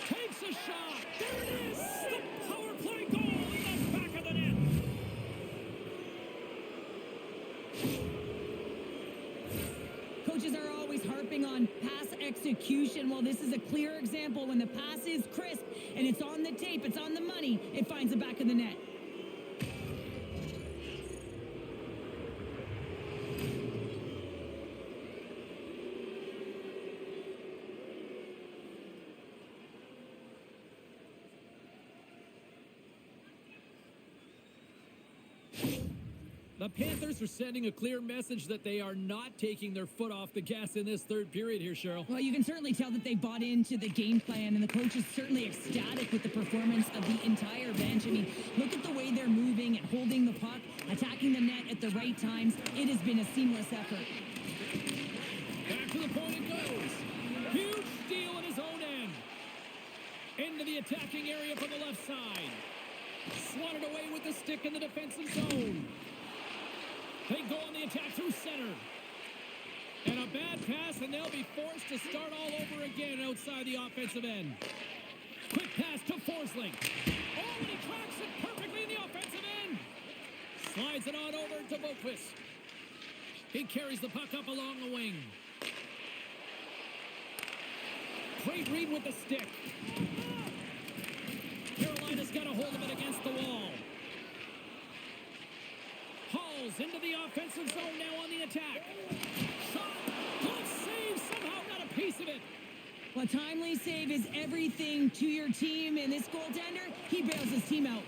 Takes a shot. There it is. The power play goal in the back of the net. Coaches are always harping on pass execution. Well, this is a clear example. When the pass is crisp and it's on the tape, it's on the money, it finds the back of the net. The Panthers are sending a clear message that they are not taking their foot off the gas in this third period here, Cheryl. Well, you can certainly tell that they bought into the game plan, and the coach is certainly ecstatic with the performance of the entire bench. I mean, look at the way they're moving and holding the puck, attacking the net at the right times. It has been a seamless effort. Back to the point it goes. Huge steal at his own end. Into the attacking area from the left side. Swatted away with the stick in the defensive zone. They go on the attack through center. And a bad pass, and they'll be forced to start all over again outside the offensive end. Quick pass to Forsling. Oh, and he tracks it perfectly in the offensive end. Slides it on over to Boquist. He carries the puck up along the wing. Great read with the stick. Carolina's got a hold of it against the wall. Hauls into the offensive zone now on the attack. Shot. Good save. Somehow got a piece of it. Well, timely save is everything to your team, and this goaltender, he bails his team out.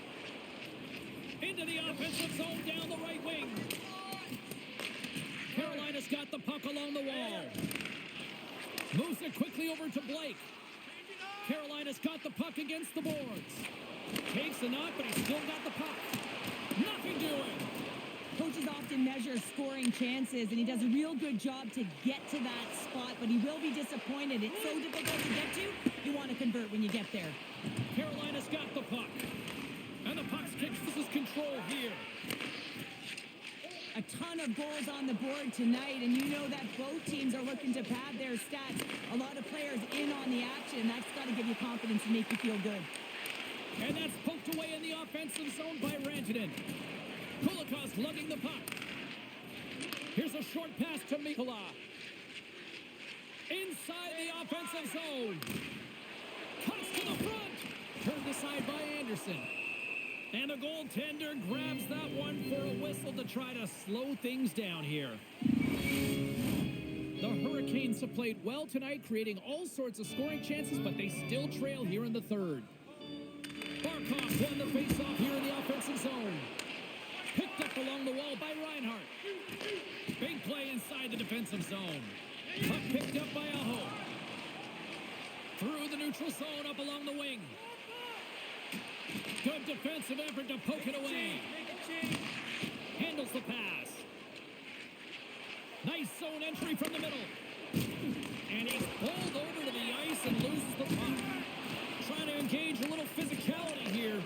Into the offensive zone down the right wing. Carolina's got the puck along the wall. Moves it quickly over to Blake. Carolina's got the puck against the boards. Takes a knock, but he's still got the puck. Nothing doing. Coaches often measure scoring chances, and he does a real good job to get to that spot, but he will be disappointed. It's so difficult to get to. You want to convert when you get there. Carolina's got the puck. And the puck's kicked. This is control here. A ton of goals on the board tonight, and you know that both teams are looking to pad their stats. A lot of players in on the action. That's got to give you confidence and make you feel good. And that's poked away in the offensive zone by Rantanen. Kulikov's lugging the puck. Here's a short pass to Mikkola. Inside the offensive zone. Cuts to the front. Turned aside by Anderson. And the goaltender grabs that one for a whistle to try to slow things down here. The Hurricanes have played well tonight, creating all sorts of scoring chances, but they still trail here in the third. Barkov won the faceoff here in the offensive zone. Picked up along the wall by Reinhart. Big play inside the defensive zone. Puck picked up by Aho. Through the neutral zone up along the wing. Good defensive effort to poke it away. Handles the pass. Nice zone entry from the middle. And he's pulled over to the ice and loses the puck. Trying to engage a little physicality here.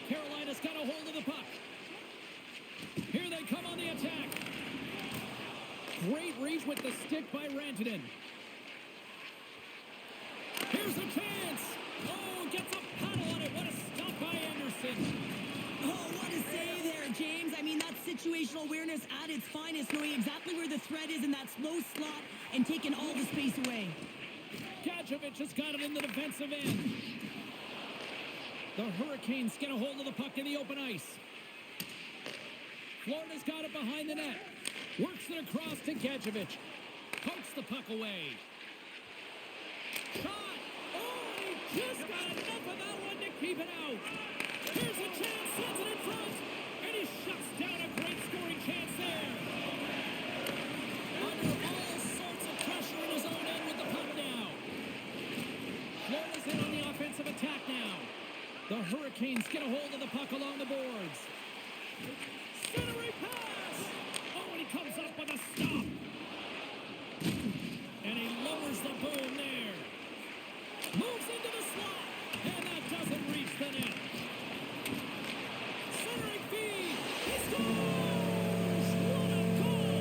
Carolina's got a hold of the puck. Here they come on the attack. Great reach with the stick by Rantanen. Here's a chance. Oh, gets a paddle on it. What a stop by Anderson. Oh, what a save there, James. I mean, that's situational awareness at its finest, knowing exactly where the threat is in that slow slot and taking all the space away. Gadjevich has got it in the defensive end. The Hurricanes get a hold of the puck in the open ice. Florida's got it behind the net. Works it across to Gadjevich. Pokes the puck away. Shot! Oh, he just got enough of that one to keep it out. Here's a chance, sends it in front, and he shuts down a great scoring chance there. Under all sorts of pressure in his own end with the puck now. Florida's in on the offensive attack now. The Hurricanes get a hold of the puck along the boards. Centering pass! Oh, and he comes up with a stop. And he lowers the boom there. Moves into the slot, and that doesn't reach the net. Centering feed, he scores! What a goal!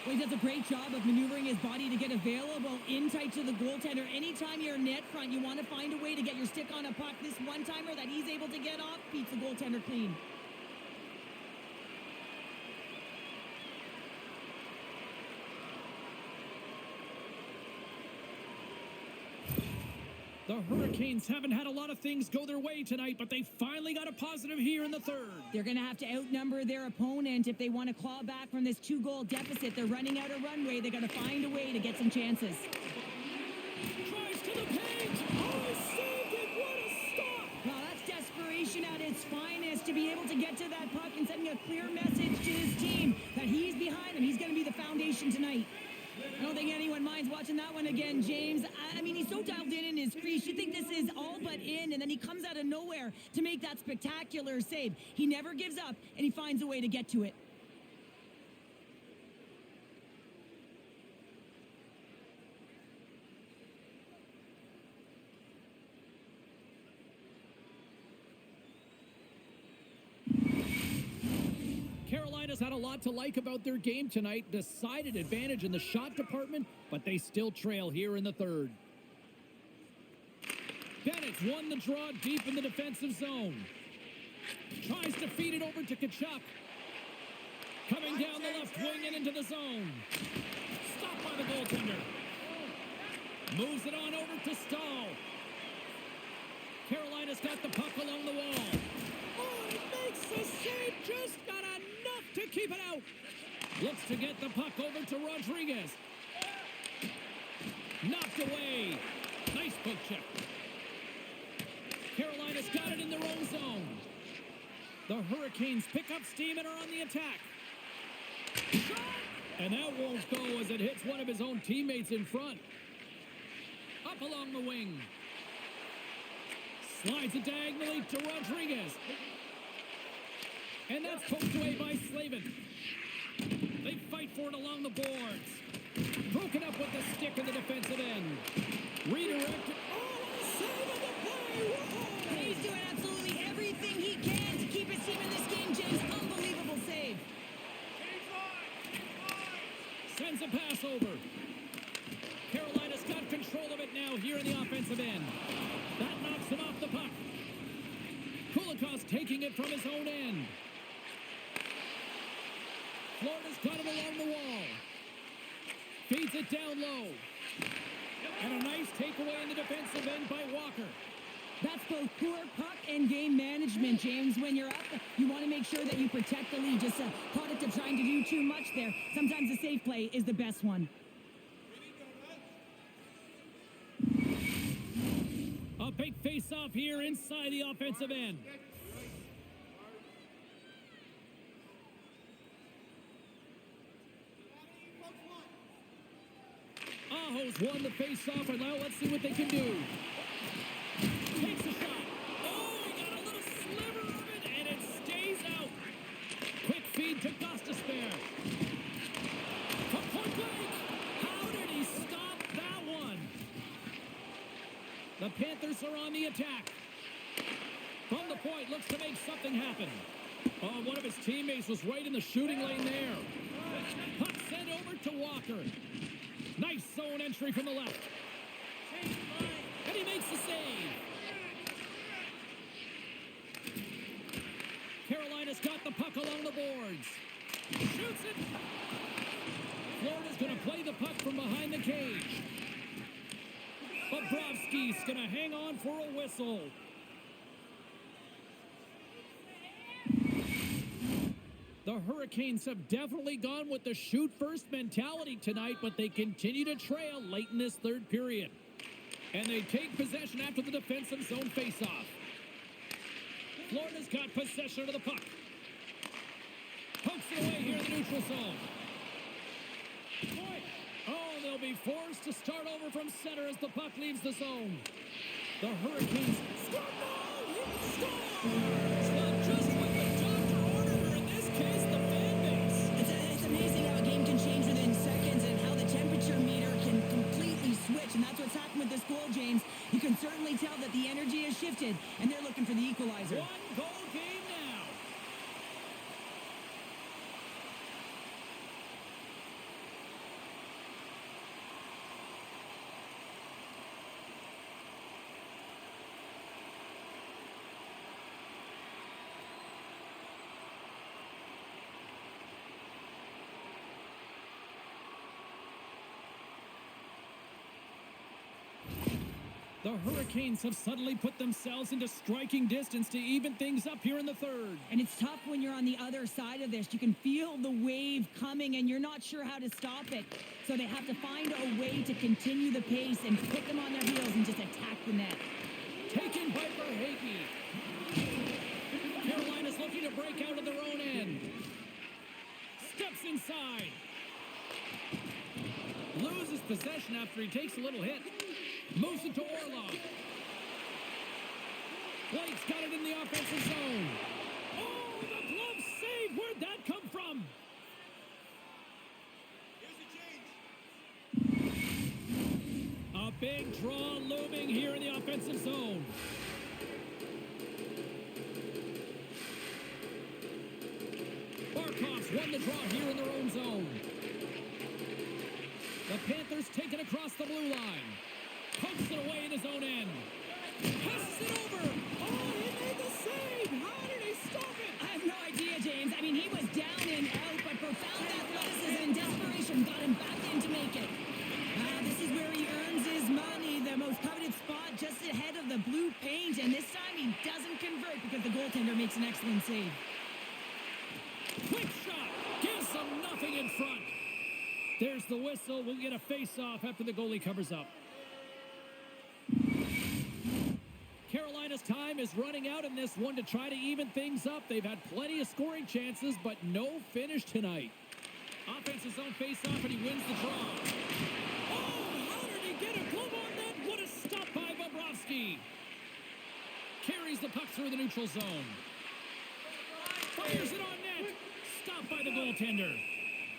Well, he does a great job of maneuvering his body to get available in tight to the goaltender. Anytime you're net front, you want to find a way to get your stick on a puck. This one-timer that he's able to get off beats the goaltender clean. The Hurricanes haven't had a lot of things go their way tonight, but they finally got a positive here in the third. They're going to have to outnumber their opponent if they want to claw back from this 2-goal deficit. They're running out of runway. They're going to find a way to get some chances. Tries to the paint. Oh, he saved it. What a stop. Well, that's desperation at its finest, to be able to get to that puck and sending a clear message to his team that he's behind them. He's going to be the foundation tonight. I don't think anyone minds watching that one again, James. I mean, he's so dialed in his crease. You think this is all but in, and then he comes out of nowhere to make that spectacular save. He never gives up, and he finds a way to get to it. Carolina's had a lot to like about their game tonight. Decided advantage in the shot department, but they still trail here in the third. Bennett's won the draw deep in the defensive zone. Tries to feed it over to Tkachuk. Coming down the left wing and into the zone. Stopped by the goaltender. Moves it on over to Stahl. Carolina's got the puck along the wall. Oh, he makes the save. Just got enough to keep it out. Looks to get the puck over to Rodriguez. Knocked away. Nice poke check. Carolina's got it in their own zone. The Hurricanes pick up steam and are on the attack. Shot! And that won't go as it hits one of his own teammates in front. Up along the wing. Slides it diagonally to Rodriguez. And that's poked away by Slavin. They fight for it along the boards. Broken up with the stick in the defensive end. Redirected. Oh, save of the play! Whoa! He's doing absolutely everything he can to keep his team in this game, James. Unbelievable save. Sends a pass over. Carolina's got control of it now here in the offensive end. That knocks him off the puck. Kulikov's taking it from his own end. Florida's got him along the wall. Feeds it down low. And a nice takeaway in the defensive end by Walker. That's both poor puck and game management, James. When you're up, you want to make sure that you protect the lead. Just product of trying to do too much there. Sometimes the safe play is the best one. A big face-off here inside the offensive end. Aho's won the face-off, and now let's see what they can do. Takes a shot. Oh, he got a little sliver of it, and it stays out. Quick feed to Gostisbehere. From point blank. How did he stop that one? The Panthers are on the attack. From the point, looks to make something happen. Oh, one of his teammates was right in the shooting lane there. Puck sent over to Walker. Nice zone entry from the left. makes the save. Carolina's got the puck along the boards. Shoots it. Florida's going to play the puck from behind the cage. Bobrovsky's going to hang on for a whistle. The Hurricanes have definitely gone with the shoot-first mentality tonight, but they continue to trail late in this third period. And they take possession after the defensive zone faceoff. Florida's got possession of the puck. Pokes it away here in the neutral zone. Oh, they'll be forced to start over from center as the puck leaves the zone. The Hurricanes score! No! He scores! It's not just what the doctor ordered, or in this case, the fan base. It's amazing how a game can change within seconds and how the temperature meter can completely switch. And that's what's happened with this goal, James. You can certainly tell that the energy has shifted, and they're looking for the equalizer. One-goal game now. The Hurricanes have suddenly put themselves into striking distance to even things up here in the third. And it's tough when you're on the other side of this. You can feel the wave coming, and you're not sure how to stop it. So they have to find a way to continue the pace and put them on their heels and just attack the net. Taken by Verhaeghe. Carolina's looking to break out of their own end. Steps inside. Loses possession after he takes a little hit. Moves it to Orlov. Blake's got it in the offensive zone. Oh, the glove save! Where'd that come from? Here's a change. A big draw looming here in the offensive zone. Barkov's won the draw here in their own zone. The Panthers take it across the blue line. Pokes it away in his own end. Passes it over. Oh, he made the save. How did he stop it? I have no idea, James. I mean, he was down and out, but profound athleticism and desperation got him back in to make it. This is where he earns his money, the most coveted spot just ahead of the blue paint, and this time he doesn't convert because the goaltender makes an excellent save. Quick shot. Gives them nothing in front. There's the whistle. We'll get a face-off after the goalie covers up. Carolina's time is running out in this one to try to even things up. They've had plenty of scoring chances, but no finish tonight. Offensive zone face-off, and he wins the draw. Oh, how did he get a glove on that? What a stop by Bobrovsky. Carries the puck through the neutral zone. Fires it on net. Stopped by the goaltender.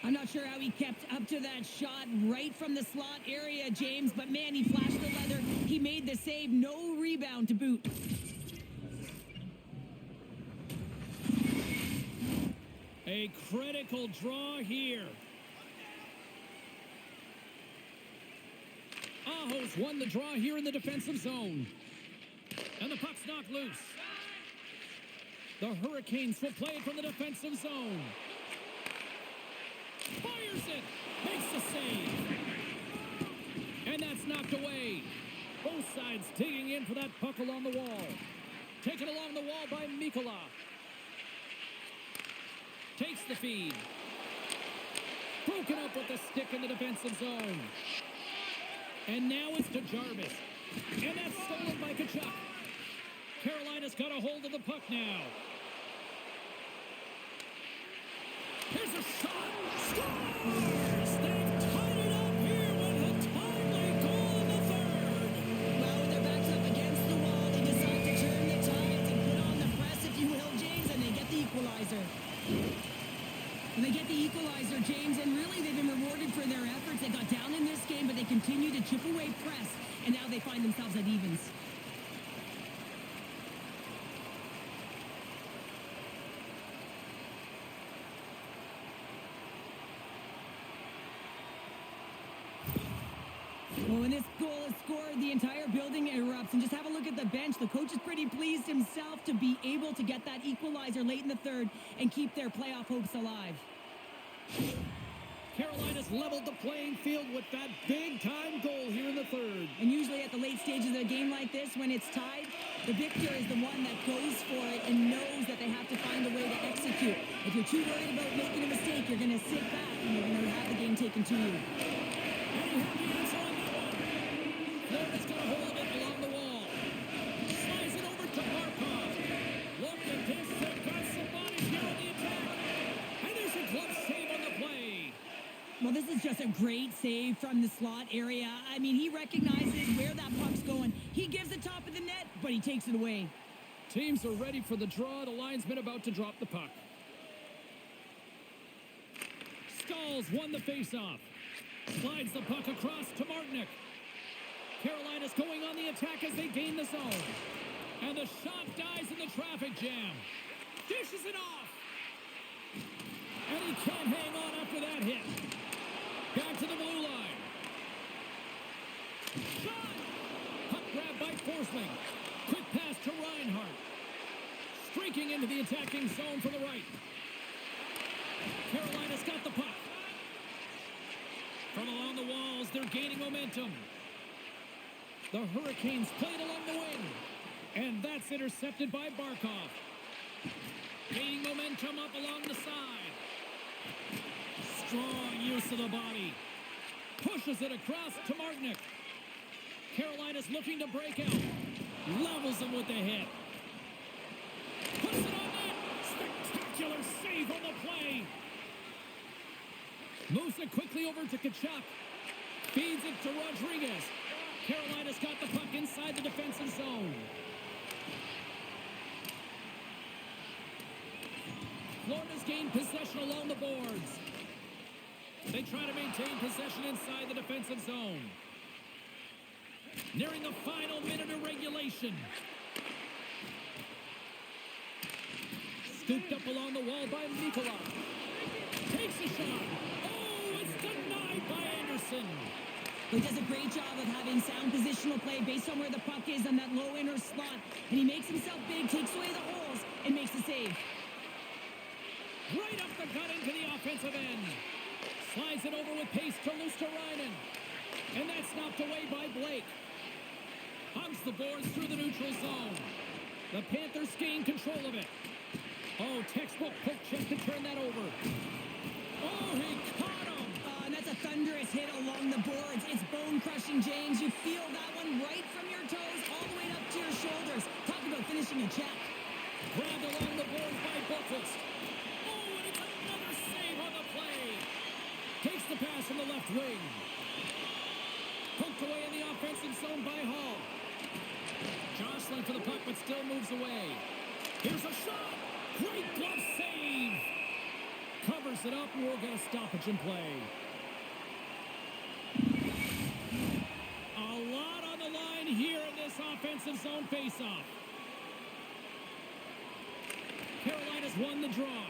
I'm not sure how he kept up to that shot right from the slot area, James, but man, he flashed the leather. He made the save, no rebound to boot. A critical draw here. Aho's won the draw here in the defensive zone. And the puck's knocked loose. The Hurricanes will play it from the defensive zone. Fires it. Makes the save. And that's knocked away. Both sides digging in for that puck along the wall. Taken along the wall by Mikkola. Takes the feed. Broken up with the stick in the defensive zone. And now it's to Jarvis. And that's stolen by Kachuk. Carolina's got a hold of the puck now. Here's a shot. Scores! They've tied it up here with a timely goal in the third. Well, when their back's up against the wall, they decide to turn the tides and put on the press, if you will, James, and they get the equalizer. And they get the equalizer, James, and really they've been rewarded for their efforts. They got down in this game, but they continue to chip away press, and now they find themselves at evens. Well, when this goal is scored, the entire building erupts. And just have a look at the bench. The coach is pretty pleased himself to be able to get that equalizer late in the third and keep their playoff hopes alive. Carolina's leveled the playing field with that big-time goal here in the third. And usually at the late stages of a game like this, when it's tied, the victor is the one that goes for it and knows that they have to find a way to execute. If you're too worried about making a mistake, you're going to sit back and you're going to have the game taken to you. And he had the answer on that one. Florida's got a hold of it along the wall. Slides it over to Barkov. Look at this. They've got some bodies here on the attack. And there's a glove save on the play. Well, this is just a great save from the slot area. I mean, he recognizes where that puck's going. He gives the top of the net, but he takes it away. Teams are ready for the draw. The linesman about to drop the puck. Stalls won the faceoff. Slides the puck across to Martinick. Carolina's going on the attack as they gain the zone. And the shot dies in the traffic jam. Dishes it off. And he can't hang on after that hit. Back to the blue line. Shot! Puck grab by Forsling. Quick pass to Reinhart. Streaking into the attacking zone from the right. Carolina's got the puck. From along the walls, they're gaining momentum. The Hurricanes played along the wing. And that's intercepted by Barkov. Gaining momentum up along the side. Strong use of the body. Pushes it across to Martinick. Carolina's looking to break out. Levels him with the hit. Puts it on net. Spectacular save on the play. Moves it quickly over to Kachuk. Feeds it to Rodriguez. Carolina's got the puck inside the defensive zone. Florida's gained possession along the boards. They try to maintain possession inside the defensive zone. Nearing the final minute of regulation. Scooped up along the wall by Mikola. Takes a shot. Oh, it's denied by Anderson. He does a great job of having sound positional play based on where the puck is on that low inner slot. And he makes himself big, takes away the holes, and makes the save. Right up the gut into the offensive end. Slides it over with pace to Luosterainen. And that's knocked away by Blake. Hugs the boards through the neutral zone. The Panthers gain control of it. Oh, textbook poke check to turn that over. Oh, he caught him. And that's a thunderous hit along the boards. It's bone-crushing, James. You feel that one right from your toes all the way up to your shoulders. Talk about finishing a check. Grabbed along the boards by Bookfist. Oh, and it's another save on the play. Takes the pass from the left wing. Poked away in the offensive zone by Hall. Jostling for the puck, but still moves away. Here's a shot. Great glove save. Covers it up, and we'll get a stoppage in play. A lot on the line here in this offensive zone faceoff. Carolina's won the draw.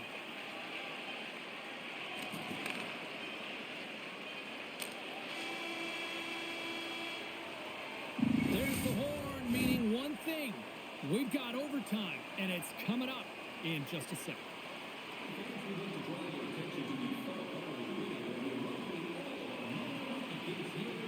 There's the horn, meaning one thing. We've got overtime, and it's coming up in just a sec. We'd like to draw your attention to the far part of the video where we're welcoming all of our non-hockey kids here